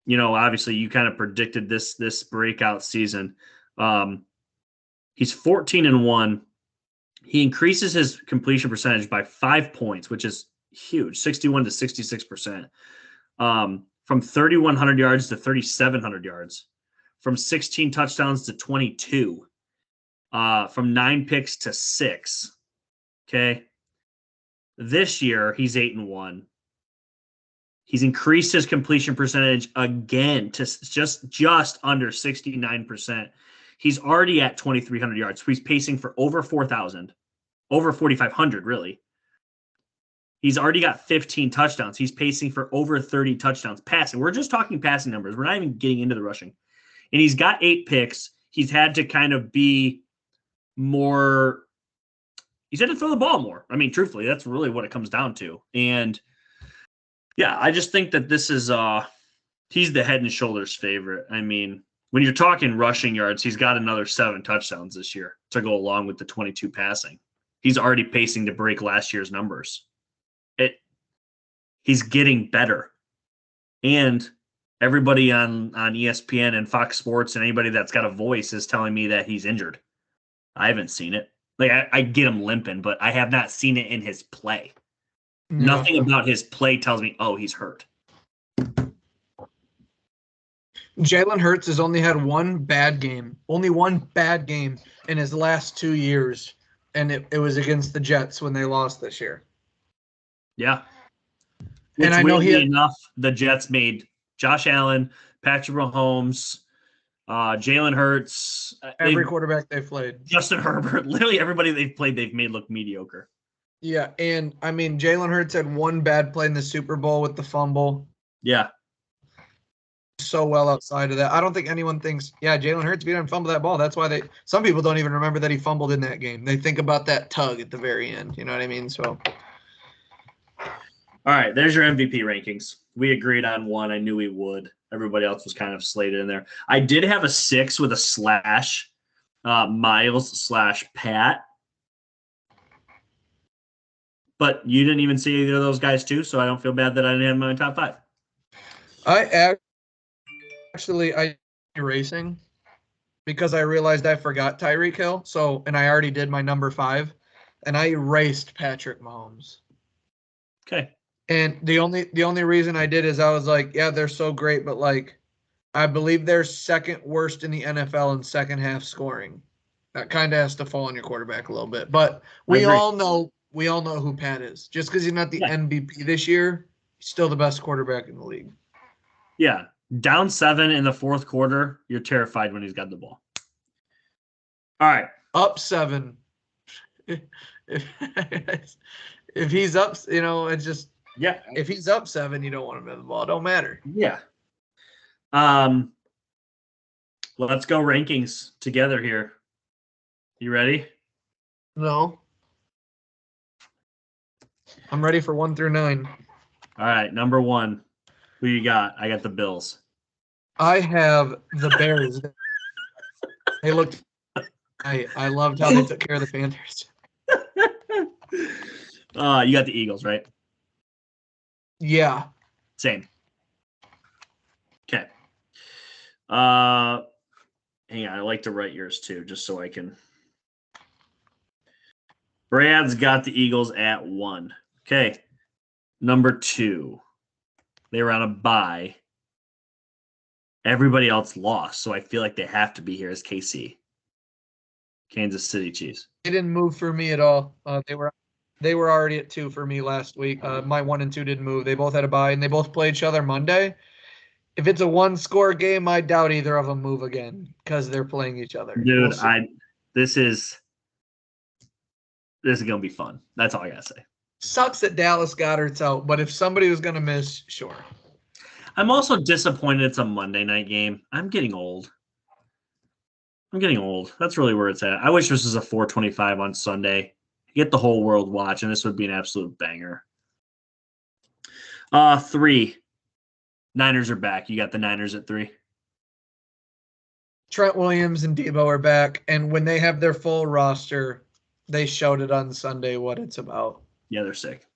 A: obviously you kind of predicted this breakout season. He's 14-1. He increases his completion percentage by 5 points, which is huge, 61 to 66%. From 3,100 yards to 3,700 yards, from 16 touchdowns to 22. From 9 picks to 6. Okay. This year, he's 8-1. He's increased his completion percentage again to just under 69%. He's already at 2,300 yards. So he's pacing for over 4,000, over 4,500, really. He's already got 15 touchdowns. He's pacing for over 30 touchdowns passing. We're just talking passing numbers. We're not even getting into the rushing. And he's got 8 picks. He's had to kind of be more, he's had to throw the ball more. I mean, truthfully, that's really what it comes down to. And yeah, I just think that this is he's the head and shoulders favorite. I mean, when you're talking rushing yards, he's got another 7 touchdowns this year to go along with the 22 passing. He's already pacing to break last year's numbers. He's getting better. And everybody on ESPN and Fox Sports and anybody that's got a voice is telling me that he's injured. I haven't seen it. Like, I get him limping, but I have not seen it in his play. No. Nothing about his play tells me, oh, he's hurt.
B: Jalen Hurts has only had one bad game in his last 2 years, and it was against the Jets when they lost this year.
A: Yeah. And I know the Jets made Josh Allen, Patrick Mahomes, Jalen Hurts.
B: Every quarterback they've played.
A: Justin Herbert. Literally everybody they've played, they've made look mediocre.
B: Yeah, and I mean, Jalen Hurts had one bad play in the Super Bowl with the fumble.
A: Yeah.
B: So well outside of that. I don't think anyone thinks, Jalen Hurts, if he didn't fumble that ball, that's why some people don't even remember that he fumbled in that game. They think about that tug at the very end. You know what I mean? So.
A: All right, there's your MVP rankings. We agreed on one. I knew we would. Everybody else was kind of slated in there. I did have a 6 with a slash, Miles/Pat. But you didn't even see either of those guys too, so I don't feel bad that I didn't have my top 5.
B: I erasing because I realized I forgot Tyreek Hill. And I already did my number 5, and I erased Patrick Mahomes.
A: Okay.
B: And the only reason I did is I was like, yeah, they're so great, but like, I believe they're second worst in the NFL in second half scoring. That kind of has to fall on your quarterback a little bit, but we all know who Pat is. Just because he's not the MVP this year, he's still the best quarterback in the league.
A: Yeah, down 7 in the fourth quarter, you're terrified when he's got the ball. All right,
B: up 7. If he's up, it's just.
A: Yeah.
B: If he's up 7, you don't want him to have the ball. It don't matter.
A: Yeah. Let's go rankings together here. You ready?
B: No. I'm ready for 1 through 9.
A: All right. Number 1. Who you got? I got the Bills.
B: I have the Bears. They looked. I loved how they took care of the Panthers.
A: You got the Eagles, right?
B: Yeah.
A: Same. Okay. Hang on. I like to write yours too, just so I can. Brad's got the Eagles at 1. Okay. Number 2. They were on a bye. Everybody else lost, so I feel like they have to be here as KC. Kansas City Chiefs.
B: They didn't move for me at all. They were already at 2 for me last week. My 1 and 2 didn't move. They both had a bye, and they both play each other Monday. If it's a 1-score game, I doubt either of them move again because they're playing each other.
A: Dude, this is gonna be fun. That's all I gotta say.
B: Sucks that Dallas Goedert's out, but if somebody was going to miss, sure.
A: I'm also disappointed it's a Monday night game. I'm getting old. That's really where it's at. I wish this was a 4:25 on Sunday. Get the whole world watching. This would be an absolute banger. 3. Niners are back. You got the Niners at 3.
B: Trent Williams and Debo are back, and when they have their full roster, they showed it on Sunday what it's about.
A: Yeah, they're sick.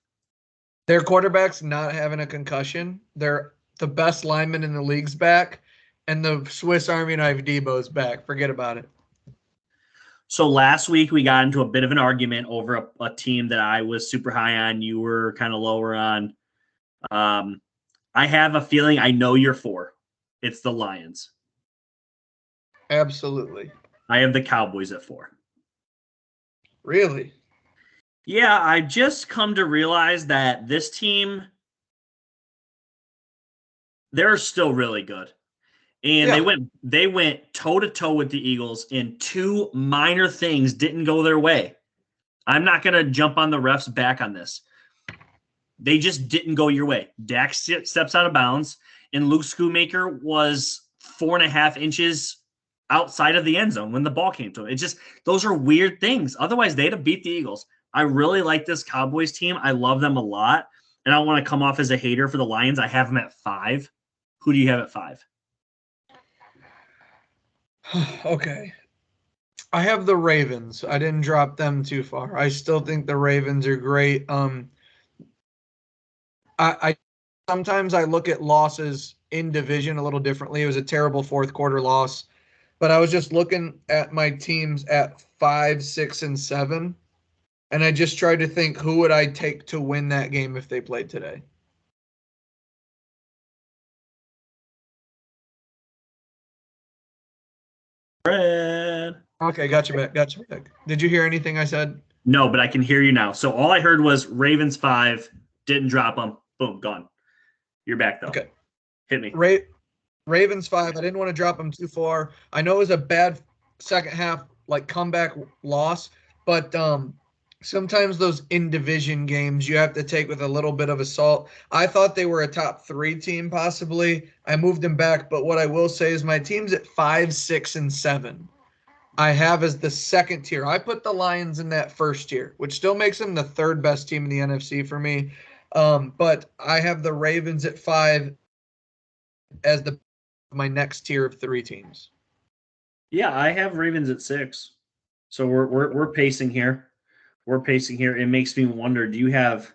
B: Their quarterback's not having a concussion. They're the best lineman in the league's back, and the Swiss Army knife Debo's back. Forget about it.
A: So last week we got into a bit of an argument over a team that I was super high on. You were kind of lower on. I have a feeling I know you're 4. It's the Lions.
B: Absolutely.
A: I have the Cowboys at 4.
B: Really?
A: Yeah, I just come to realize that this team, they're still really good. And they went toe-to-toe with the Eagles, and 2 minor things didn't go their way. I'm not going to jump on the refs back on this. They just didn't go your way. Dak steps out of bounds, and Luke Schoonmaker was 4.5 inches outside of the end zone when the ball came to him. It's just, those are weird things. Otherwise, they'd have beat the Eagles. I really like this Cowboys team. I love them a lot. And I don't want to come off as a hater for the Lions. I have them at 5. Who do you have at 5?
B: Okay. I have the Ravens. I didn't drop them too far. I still think the Ravens are great. I sometimes I look at losses in division a little differently. It was a terrible fourth quarter loss, but I was just looking at my teams at 5, 6, and 7, and I just tried to think who would I take to win that game if they played today.
A: Fred.
B: Okay, got you back. Did you hear anything I said?
A: No, but I can hear you now. So all I heard was Ravens 5, didn't drop them. Boom, gone. You're back, though.
B: Okay.
A: Hit me.
B: Ravens 5. I didn't want to drop them too far. I know it was a bad second half, like comeback loss, but sometimes those in-division games you have to take with a little bit of a salt. I thought they were a top 3 team possibly. I moved them back, but what I will say is my team's at 5, 6, and 7. I have as the second tier. I put the Lions in that first tier, which still makes them the 3rd best team in the NFC for me. But I have the Ravens at 5 as my next tier of 3 teams.
A: Yeah, I have Ravens at 6. So we're pacing here. It makes me wonder, do you have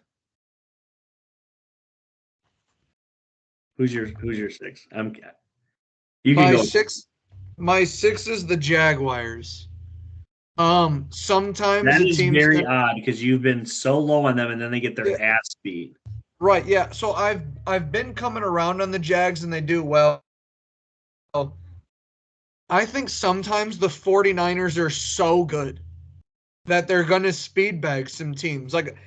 A: who's your 6? You can go.
B: My 6 is the Jaguars. Sometimes
A: that
B: the
A: is
B: teams
A: very odd because you've been so low on them and then they get their ass beat.
B: Right, yeah. So I've been coming around on the Jags and they do well. I think sometimes the 49ers are so good that they're going to speed bag some teams. Like,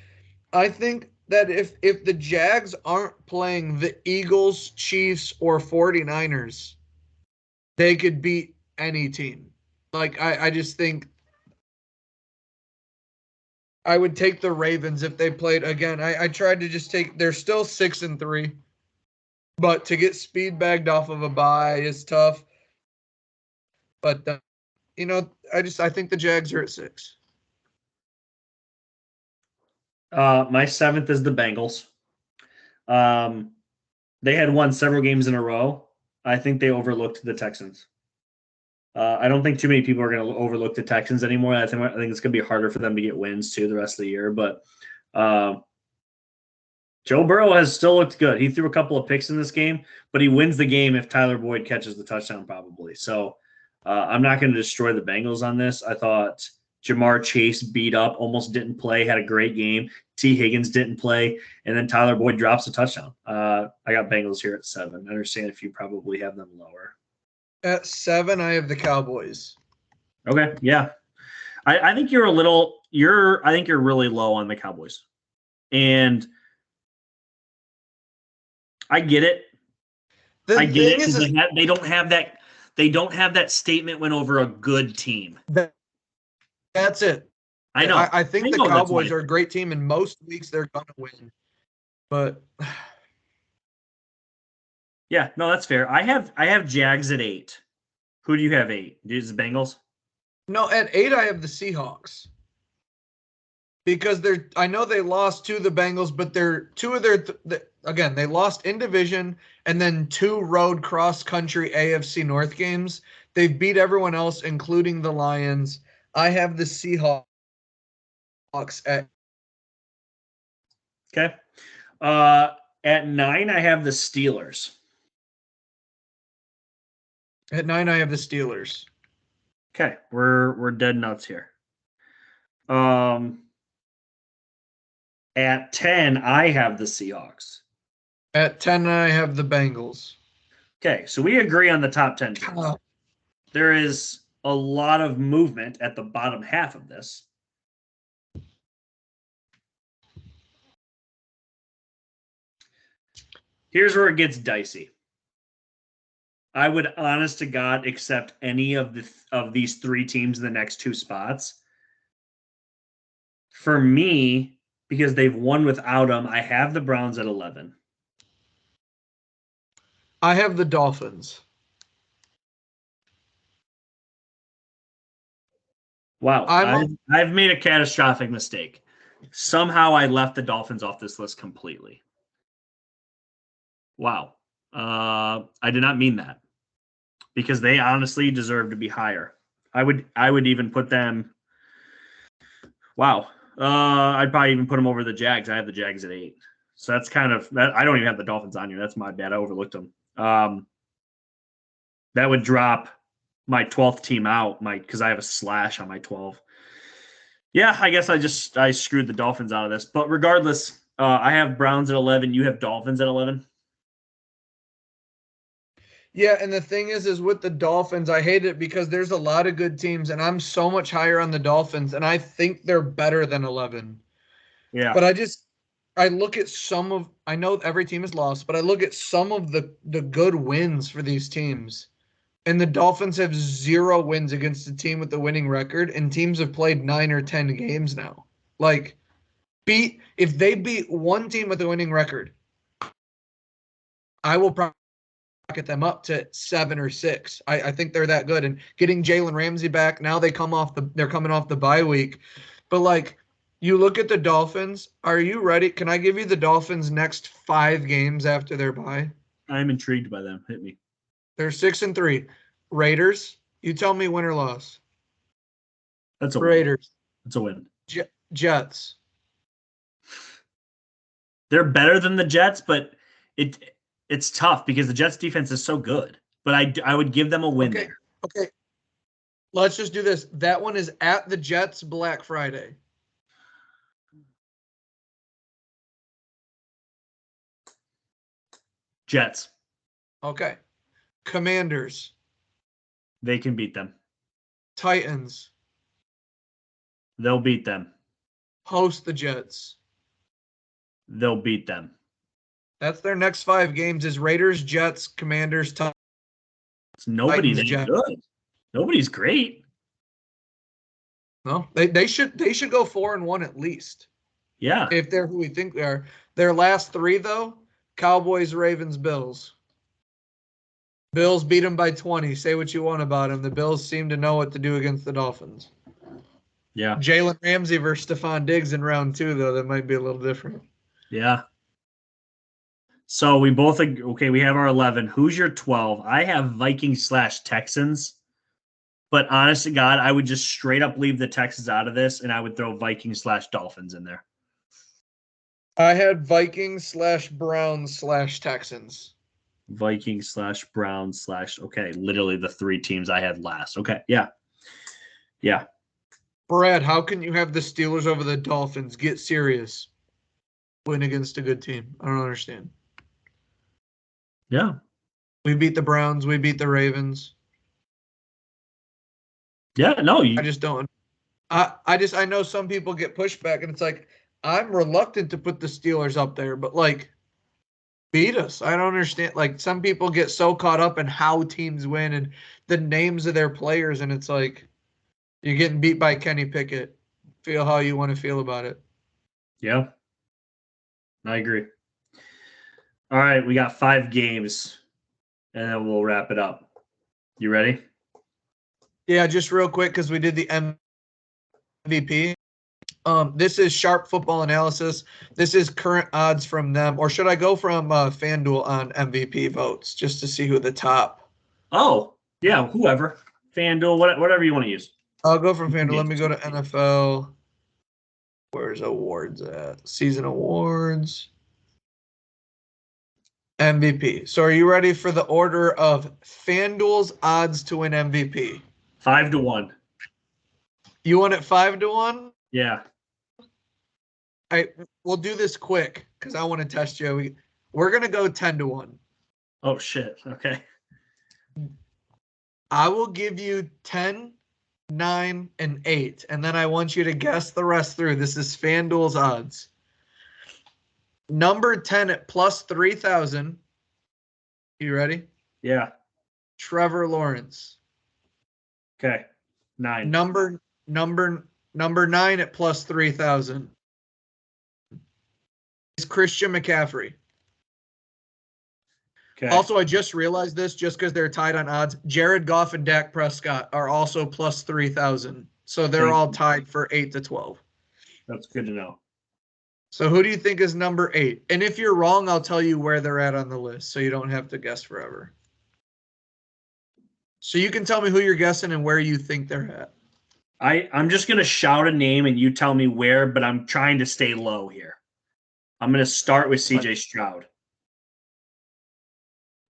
B: I think that if the Jags aren't playing the Eagles, Chiefs, or 49ers, they could beat any team. Like, I just think I would take the Ravens if they played again. I tried to just take. They're still 6 and 3, but to get speed bagged off of a bye is tough. But I think the Jags are at 6.
A: My 7th is the Bengals. They had won several games in a row. I think they overlooked the Texans. I don't think too many people are going to overlook the Texans anymore. I think it's going to be harder for them to get wins too the rest of the year. But Joe Burrow has still looked good. He threw a couple of picks in this game, but he wins the game if Tyler Boyd catches the touchdown probably. So I'm not going to destroy the Bengals on this. I thought Jamar Chase beat up, almost didn't play, had a great game. T. Higgins didn't play, and then Tyler Boyd drops a touchdown. I got Bengals here at 7. I understand if you probably have them lower.
B: At 7, I have the Cowboys.
A: Okay, yeah. I think you're I think you're really low on the Cowboys. And I get it. I get it. They don't have that statement win over a good team.
B: That's it.
A: I know.
B: I think
A: I
B: the
A: know that's
B: Cowboys
A: why.
B: are a great team, and most weeks they're going to win. But
A: Yeah, no, that's fair. I have Jags at 8. Who do you have 8? Is the Bengals?
B: no, at 8 I have the Seahawks. Because I know they lost to the Bengals, but they're two of again, they lost in division and then 2 road cross country AFC North games. They've beat everyone else, including the Lions. I have the Seahawks at
A: Okay. At 9, I have the Steelers.
B: At 9, I have the Steelers.
A: Okay, we're dead nuts here. At 10, I have the Seahawks.
B: At 10, I have the Bengals.
A: Okay, so we agree on the top 10 teams.
B: Oh.
A: There is a lot of movement at the bottom half of this. Here's where it gets dicey. I would, honest to God, accept any of these 3 teams in the next 2 spots. For me, because they've won without them, I have the Browns at 11.
B: I have the Dolphins.
A: Wow, I've made a catastrophic mistake. Somehow I left the Dolphins off this list completely. Wow. I did not mean that, because they honestly deserve to be higher. I would even put them. Wow. I'd probably even put them over the Jags. I have the Jags at 8. So that's kind of that. I don't even have the Dolphins on here. That's my bad. I overlooked them. That would drop my 12th team out, because I have a slash on my 12. Yeah, I guess I screwed the Dolphins out of this. But regardless, I have Browns at 11. You have Dolphins at 11.
B: Yeah, and the thing is with the Dolphins, I hate it because there's a lot of good teams, and I'm so much higher on the Dolphins, and I think they're better than 11.
A: Yeah.
B: But I look at I know every team is lost, but I look at some of the good wins for these teams. And the Dolphins have 0 wins against a team with the winning record, and teams have played 9 or 10 games now. Like, if they beat one team with a winning record, I will probably get them up to 7 or 6. I think they're that good. And getting Jalen Ramsey back, now they're coming off the bye week. But like, you look at the Dolphins, are you ready? Can I give you the Dolphins' next 5 games after their bye?
A: I'm intrigued by them. Hit me.
B: They're 6-3. Raiders, you tell me win or loss.
A: That's a
B: Raiders.
A: Win. That's a win.
B: Jets.
A: They're better than the Jets, but it's tough because the Jets defense is so good. But I would give them a win there.
B: Okay. Let's just do this. That one is at the Jets Black Friday.
A: Jets.
B: Okay. Commanders.
A: They can beat them.
B: Titans.
A: They'll beat them.
B: Host the Jets.
A: They'll beat them.
B: That's their next 5 games is Raiders, Jets, Commanders, Titans.
A: Nobody's good. Nobody's great.
B: No, they should go 4-1 at least.
A: Yeah.
B: If they're who we think they are. Their last 3 though, Cowboys, Ravens, Bills. Bills beat them by 20. Say what you want about them. The Bills seem to know what to do against the Dolphins.
A: Yeah.
B: Jalen Ramsey versus Stephon Diggs in round 2, though. That might be a little different.
A: Yeah. So we both agree. Okay, we have our 11. Who's your 12? I have Vikings/Texans. But honest to God, I would just straight up leave the Texans out of this, and I would throw Vikings/Dolphins in there.
B: I had Vikings/Browns/Texans.
A: Vikings/Browns/ okay, literally the 3 teams I had last. Okay, yeah. Yeah.
B: Brad, how can you have the Steelers over the Dolphins? Get serious. Win against a good team. I don't understand.
A: Yeah.
B: We beat the Browns. We beat the Ravens.
A: Yeah, no.
B: I just don't. I know some people get pushback, and it's like, I'm reluctant to put the Steelers up there, but like, beat us. I don't understand. Like, some people get so caught up in how teams win and the names of their players, and it's like, you're getting beat by Kenny Pickett feel how you want to feel about it.
A: Yeah, I agree. All right, we got 5 games, and then we'll wrap it up. You ready?
B: Yeah, just real quick because we did the MVP. This is Sharp Football Analysis. This is current odds from them, or should I go from FanDuel on MVP votes just to see who the top?
A: Oh, yeah, whoever. FanDuel, whatever you want to use.
B: I'll go from FanDuel. Let me go to NFL. Where's awards at? Season awards. MVP. So are you ready for the order of FanDuel's odds to win MVP?
A: 5-1.
B: You want it 5-1?
A: Yeah.
B: All right, we'll do this quick because I want to test you. We're gonna go 10-1.
A: Oh shit. Okay.
B: I will give you 10, 9, and 8, and then I want you to guess the rest through. This is FanDuel's odds. Number 10 at plus 3,000. You ready?
A: Yeah.
B: Trevor Lawrence.
A: Okay. 9.
B: Number 9 at plus 3,000 is Christian McCaffrey.
A: Okay.
B: Also, I just realized this just because they're tied on odds. Jared Goff and Dak Prescott are also plus 3,000. So they're all tied for 8-12.
A: That's good to know.
B: So who do you think is number 8? And if you're wrong, I'll tell you where they're at on the list so you don't have to guess forever. So you can tell me who you're guessing and where you think they're at.
A: I'm just going to shout a name and you tell me where, but I'm trying to stay low here. I'm going to start with CJ Stroud.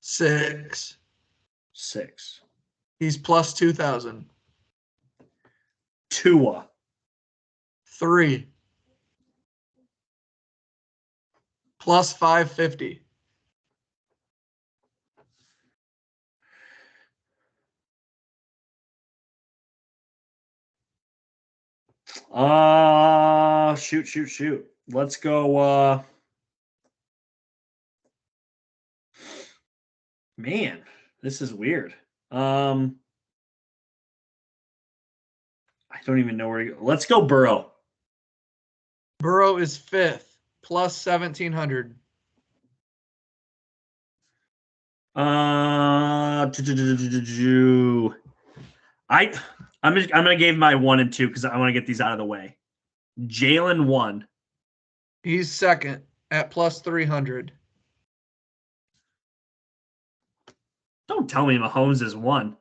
B: 6.
A: 6.
B: He's plus 2,000.
A: Tua.
B: 3. Plus 550.
A: Shoot. Let's go. Man, this is weird. I don't even know where to go. Let's go Burrow.
B: Burrow is 5th, plus 1,700.
A: I'm gonna give my 1 and 2 because I want to get these out of the way. Jalen 1.
B: He's 2nd at plus 300.
A: Don't tell me Mahomes is 1.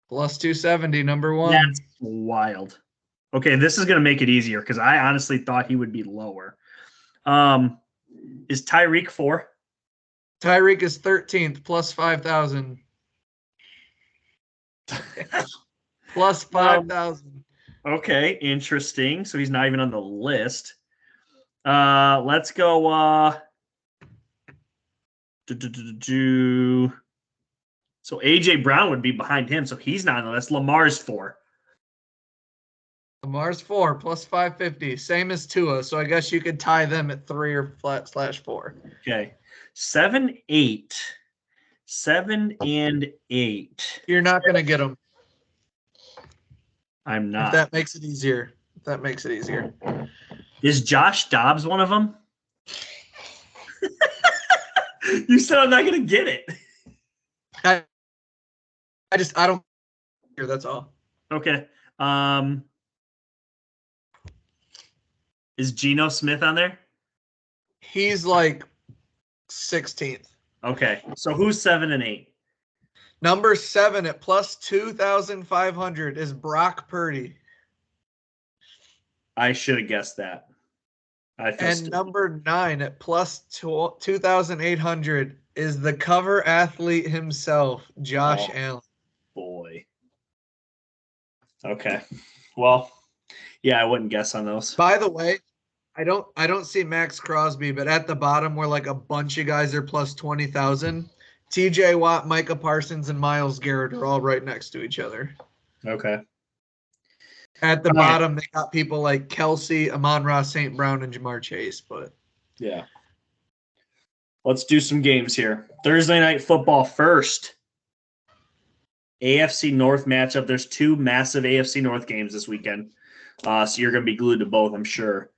B: Plus 270, number 1.
A: That's wild. Okay, this is gonna make it easier because I honestly thought he would be lower. Is Tyreek 4?
B: Tyreek is 13th, plus 5,000. Plus 5,000.
A: Okay, interesting. So he's not even on the list. Let's go. So AJ Brown would be behind him, so he's not on the list. Lamar's 4.
B: Lamar's 4, plus 550. Same as Tua, so I guess you could tie them at 3 or /4.
A: Okay. 7, 8. 7 and 8.
B: You're not going to get them.
A: I'm not.
B: If that makes it easier.
A: Is Josh Dobbs one of them? You said I'm not going to get it.
B: I don't care. That's all.
A: Okay. Is Geno Smith on there?
B: He's like 16th.
A: Okay. So who's 7 and 8?
B: Number 7 at plus 2,500 is Brock Purdy.
A: I should have guessed that.
B: And number 9 at plus 2,800 is the cover athlete himself, Josh Allen.
A: Boy. Okay. Well, yeah, I wouldn't guess on those.
B: By the way, I don't see Max Crosby, but at the bottom where like a bunch of guys are plus 20,000, TJ Watt, Micah Parsons, and Myles Garrett are all right next to each other.
A: Okay.
B: At the bottom, they got people like Kelsey, Amon-Ra St. Brown, and Jamar Chase, but
A: yeah. Let's do some games here. Thursday night football first. AFC North matchup. There's 2 massive AFC North games this weekend. So you're going to be glued to both, I'm sure.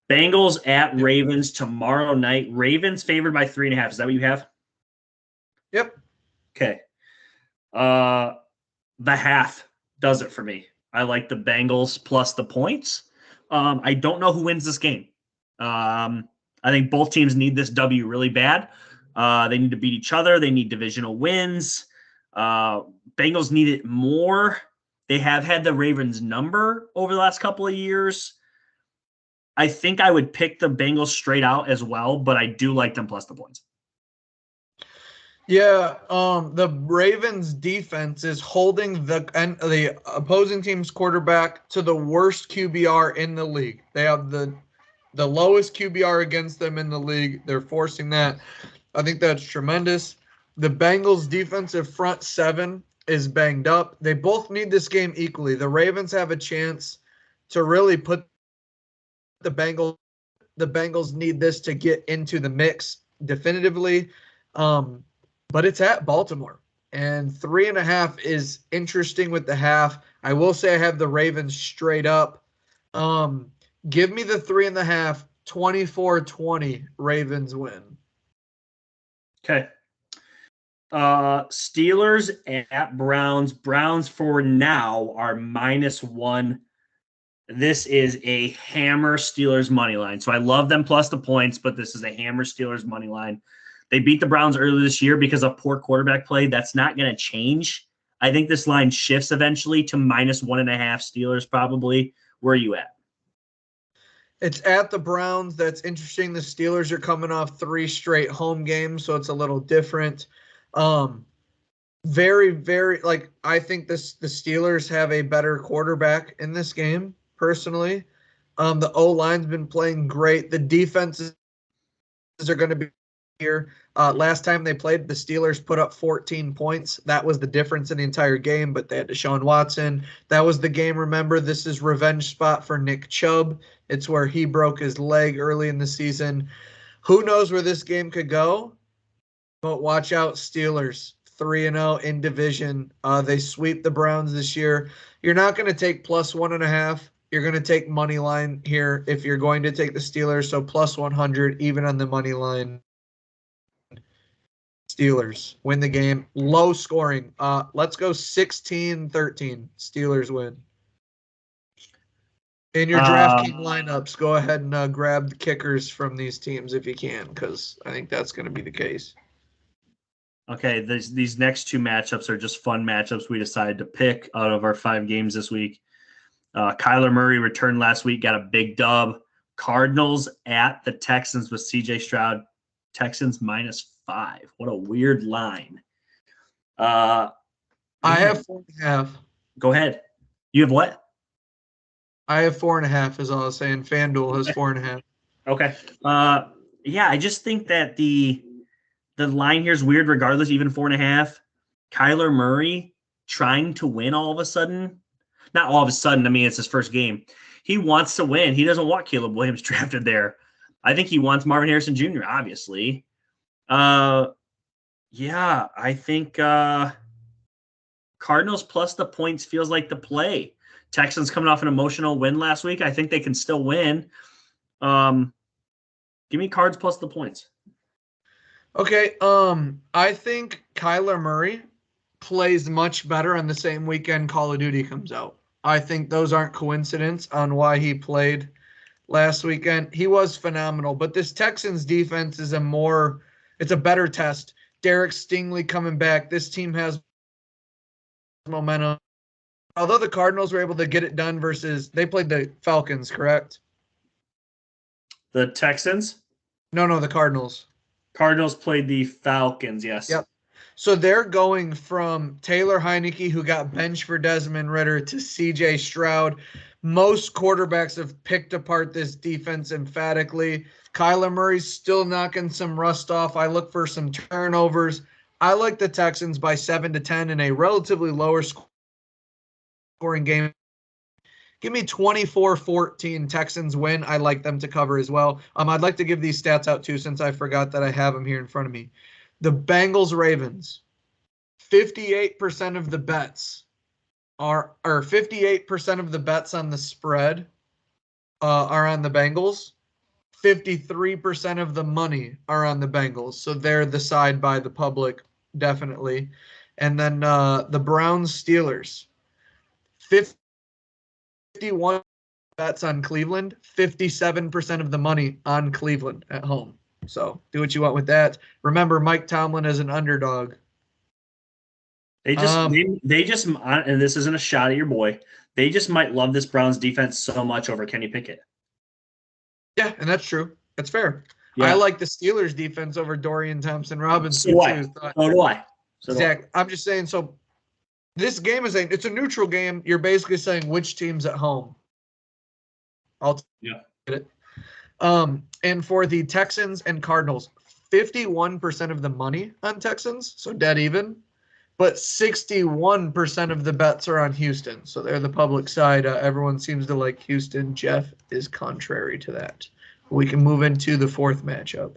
A: Bengals at Ravens tomorrow night. Ravens favored by 3.5. Is that what you have?
B: Yep.
A: Okay. The half does it for me. I like the Bengals plus the points. I don't know who wins this game. I think both teams need this W really bad. They need to beat each other. They need divisional wins. Bengals need it more. They have had the Ravens number over the last couple of years. I think I would pick the Bengals straight out as well, but I do like them plus the points.
B: Yeah, the Ravens defense is holding the opposing team's quarterback to the worst QBR in the league. They have the lowest QBR against them in the league. They're forcing that. I think that's tremendous. The Bengals defensive front seven is banged up. They both need this game equally. The Ravens have a chance to really put the Bengals. The Bengals need this to get into the mix definitively. But it's at Baltimore, and 3.5 is interesting with the half. I will say I have the Ravens straight up. Give me the 3.5, 24-20 Ravens win.
A: Okay. Steelers at Browns. Browns for now are -1. This is a hammer Steelers money line. So I love them plus the points, but this is a hammer Steelers money line. They beat the Browns earlier this year because of poor quarterback play. That's not going to change. I think this line shifts eventually to -1.5 Steelers probably. Where are you at?
B: It's at the Browns. That's interesting. The Steelers are coming off 3 straight home games, so it's a little different. Very, very, I think the Steelers have a better quarterback in this game, personally. The O-line's been playing great. The defenses are going to be here. Last time they played, the Steelers put up 14 points. That was the difference in the entire game, but they had Deshaun Watson. That was the game. Remember, this is revenge spot for Nick Chubb. It's where he broke his leg early in the season. Who knows where this game could go? But watch out, Steelers. 3-0 in division. They sweep the Browns this year. You're not going to take +1.5. You're going to take money line here if you're going to take the Steelers. So +100 even on the money line. Steelers win the game. Low scoring. Let's go 16-13. Steelers win. In your DraftKings lineups, go ahead and grab the kickers from these teams if you can, because I think that's going to be the case.
A: Okay, these next 2 matchups are just fun matchups we decided to pick out of our 5 games this week. Kyler Murray returned last week, got a big dub. Cardinals at the Texans with CJ Stroud. Texans -5. What a weird line.
B: I have 4.5.
A: Go ahead. You have what?
B: I have 4.5 is all I was saying. FanDuel has 4.5.
A: Okay. Yeah, I just think that the line here is weird regardless, even 4.5. Kyler Murray trying to win all of a sudden. Not all of a sudden. I mean, it's his first game. He wants to win. He doesn't want Caleb Williams drafted there. I think he wants Marvin Harrison Jr., obviously. Yeah, I think Cardinals plus the points feels like the play. Texans coming off an emotional win last week. I think they can still win. Give me Cards plus the points.
B: Okay, I think Kyler Murray plays much better on the same weekend Call of Duty comes out. I think those aren't coincidence on why he played last weekend. He was phenomenal, but this Texans defense is it's a better test. Derek Stingley coming back. This team has momentum. Although the Cardinals were able to get it done they played the Falcons, correct?
A: The Texans?
B: No, the Cardinals.
A: Cardinals played the Falcons, yes.
B: Yep. So they're going from Taylor Heineke, who got benched for Desmond Ridder, to CJ Stroud. Most quarterbacks have picked apart this defense emphatically. Kyler Murray's still knocking some rust off. I look for some turnovers. I like the Texans by 7-10 in a relatively lower scoring game. Give me 24-14 Texans win. I like them to cover as well. I'd like to give these stats out too, since I forgot that I have them here in front of me. The Bengals Ravens, 58% of the bets are, or 58% of the bets on the spread are on the Bengals. 53% of the money are on the Bengals. So they're the side by the public, definitely. And then the Browns Steelers. 51 bets on Cleveland, 57% of the money on Cleveland at home. So do what you want with that. Remember, Mike Tomlin is an underdog.
A: They just, and this isn't a shot at your boy. They just might love this Browns defense so much over Kenny Pickett.
B: Yeah, and that's true. That's fair.
A: Yeah.
B: I like the Steelers defense over Dorian Thompson-Robinson
A: too. So do I.
B: Zach, I'm just saying. So this game it's a neutral game. You're basically saying which team's at home. I'll get it. And for the Texans and Cardinals, 51% of the money on Texans, so dead even, but 61% of the bets are on Houston. So they're the public side. Everyone seems to like Houston. Jeff is contrary to that. We can move into the fourth matchup.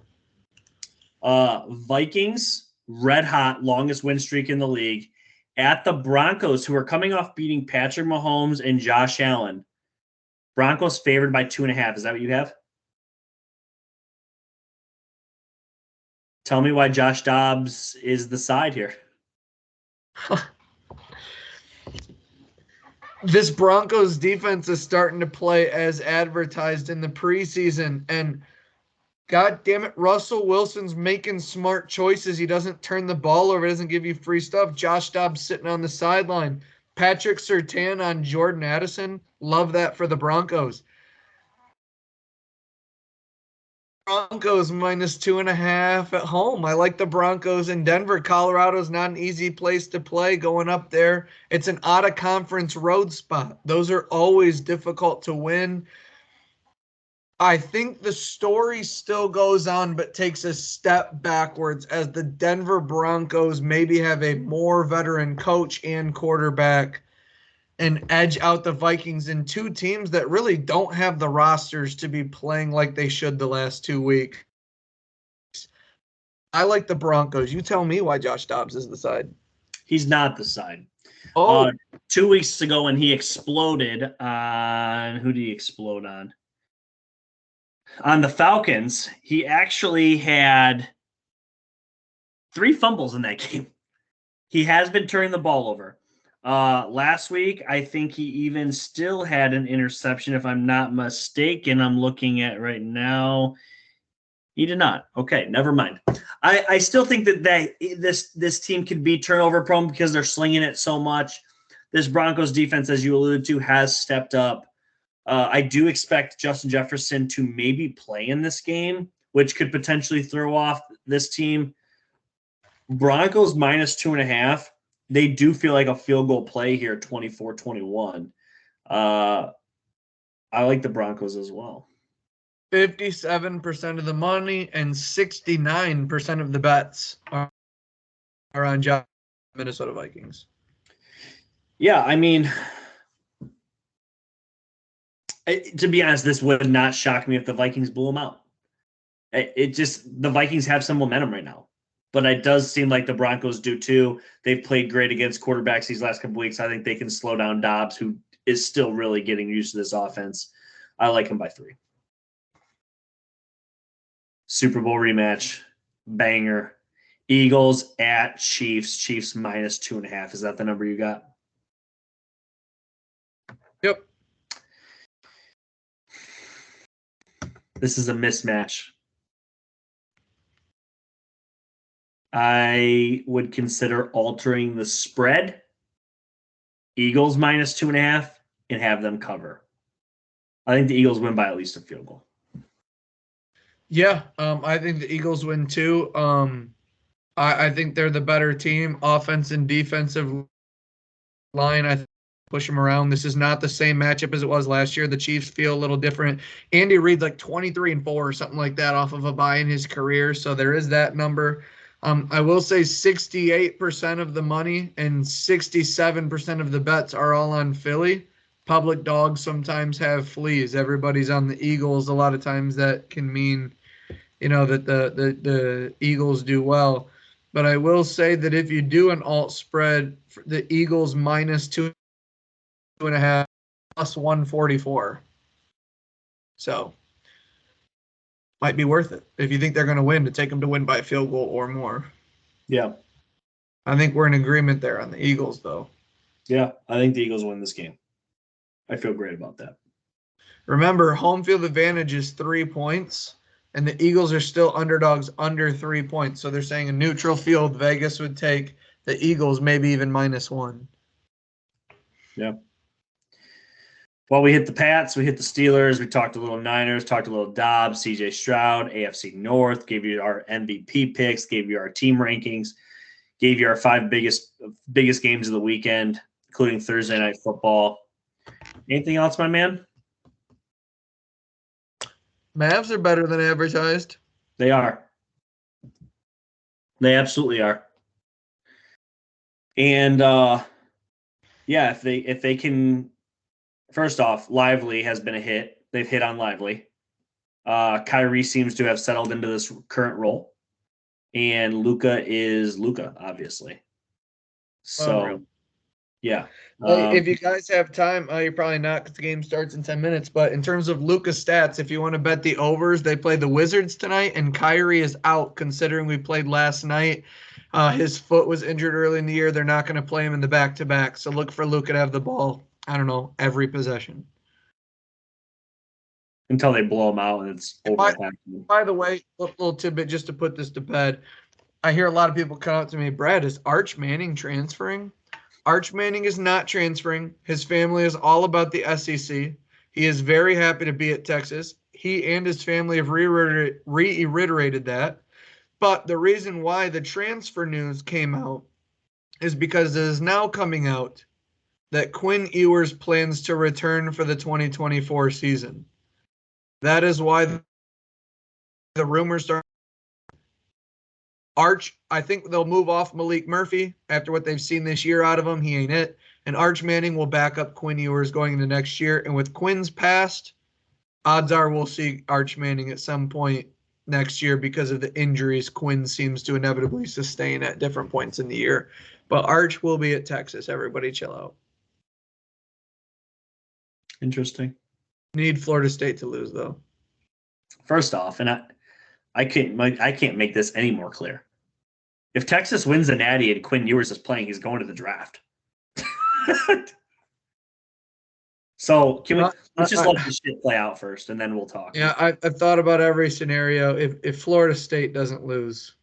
A: Vikings, red hot, longest win streak in the league, at the Broncos, who are coming off beating Patrick Mahomes and Josh Allen. Broncos favored by 2.5. Is that what you have? Tell me why Josh Dobbs is the side here.
B: This Broncos defense is starting to play as advertised in the preseason, and God damn it, Russell Wilson's making smart choices. He doesn't turn the ball over, doesn't give you free stuff. Josh Dobbs sitting on the sideline. Patrick Surtain on Jordan Addison. Love that for the Broncos. Broncos minus 2.5 at home. I like the Broncos in Denver. Colorado's not an easy place to play going up there. It's an out-of-conference road spot. Those are always difficult to win. I think the story still goes on, but takes a step backwards as the Denver Broncos maybe have a more veteran coach and quarterback and edge out the Vikings in two teams that really don't have the rosters to be playing like they should the last 2 weeks. I like the Broncos. You tell me why Josh Dobbs is the side.
A: He's not the side.
B: Oh,
A: 2 weeks ago when he exploded on, who did he explode on? On the Falcons, he actually had 3 fumbles in that game. He has been turning the ball over. Last week, I think he even still had an interception, if I'm not mistaken. I'm looking at right now. He did not. Okay, never mind. I still think that this team can be turnover prone because they're slinging it so much. This Broncos defense, as you alluded to, has stepped up. I do expect Justin Jefferson to maybe play in this game, which could potentially throw off this team. Broncos minus 2.5. They do feel like a field goal play here, 24-21. I like the Broncos as well.
B: 57% of the money and 69% of the bets are on Minnesota Vikings.
A: Yeah, I mean, to be honest, this would not shock me if the Vikings blew them out. The Vikings have some momentum right now. But it does seem like the Broncos do too. They've played great against quarterbacks these last couple weeks. I think they can slow down Dobbs, who is still really getting used to this offense. I like him by 3. Super Bowl rematch, banger. Eagles at Chiefs. Chiefs minus 2.5. Is that the number you got?
B: Yep.
A: This is a mismatch. I would consider altering the spread, Eagles minus 2.5, and have them cover. I think the Eagles win by at least a field goal.
B: Yeah, I think the Eagles win too. I think they're the better team, offense and defensive line. I push them around. This is not the same matchup as it was last year. The Chiefs feel a little different. Andy Reid's like 23-4 or something like that off of a bye in his career, so there is that number. I will say 68% of the money and 67% of the bets are all on Philly. Public dogs sometimes have fleas. Everybody's on the Eagles. A lot of times that can mean, that the Eagles do well. But I will say that if you do an alt spread, the Eagles minus 2.5 plus 144. So might be worth it if you think they're going to win to take them to win by a field goal or more.
A: Yeah.
B: I think we're in agreement there on the Eagles, though.
A: Yeah, I think the Eagles win this game. I feel great about that.
B: Remember, home field advantage is 3 points, and the Eagles are still underdogs under 3 points. So they're saying a neutral field, Vegas would take the Eagles, maybe even -1.
A: Yeah. Well, we hit the Pats, we hit the Steelers, we talked a little Niners, talked a little Dobbs, CJ Stroud, AFC North, gave you our MVP picks, gave you our team rankings, gave you our 5 biggest games of the weekend, including Thursday Night Football. Anything else, my man?
B: Mavs are better than advertised.
A: They are. They absolutely are. And yeah, if they can, first off, Lively has been a hit. They've hit on Lively. Kyrie seems to have settled into this current role, and Luka is Luka, obviously. So,
B: Unreal.
A: yeah.
B: If you guys have time, you're probably not because the game starts in 10 minutes. But in terms of Luka's stats, if you want to bet the overs, they play the Wizards tonight, and Kyrie is out considering we played last night. His foot was injured early in the year. They're not going to play him in the back-to-back. So look for Luka to have the ball, I don't know, every possession.
A: Until they blow him out and it's over.
B: By the way, little tidbit just to put this to bed. I hear a lot of people come up to me, Brad, is Arch Manning transferring? Arch Manning is not transferring. His family is all about the SEC. He is very happy to be at Texas. He and his family have reiterated that. But the reason why the transfer news came out is because it is now coming out that Quinn Ewers plans to return for the 2024 season. That is why the rumors start. Arch, I think they'll move off Malik Murphy after what they've seen this year out of him. He ain't it. And Arch Manning will back up Quinn Ewers going into next year. And with Quinn's past, odds are we'll see Arch Manning at some point next year because of the injuries Quinn seems to inevitably sustain at different points in the year. But Arch will be at Texas. Everybody chill out.
A: Interesting.
B: Need Florida State to lose, though.
A: First off, and I can't make this any more clear. If Texas wins the Natty and Quinn Ewers is playing, he's going to the draft. So can we let's just let this shit play out first, and then we'll talk.
B: Yeah, I've thought about every scenario. If Florida State doesn't lose,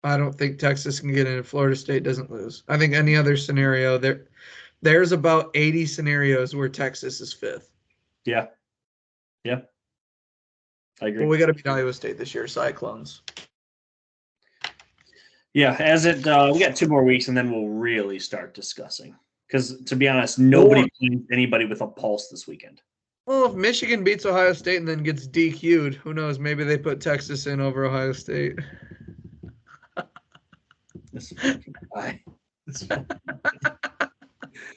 B: I don't think Texas can get in. If Florida State doesn't lose, I think any other scenario there's about 80 scenarios where Texas is 5th.
A: Yeah. Yeah. I agree.
B: But we got to beat Iowa State this year, Cyclones.
A: Yeah, we got 2 more weeks, and then we'll really start discussing. Because to be honest, nobody plays anybody with a pulse this weekend.
B: Well, if Michigan beats Ohio State and then gets DQ'd, who knows? Maybe they put Texas in over Ohio State.
A: This fucking guy.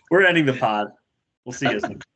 A: We're ending the pod. We'll see you guys next.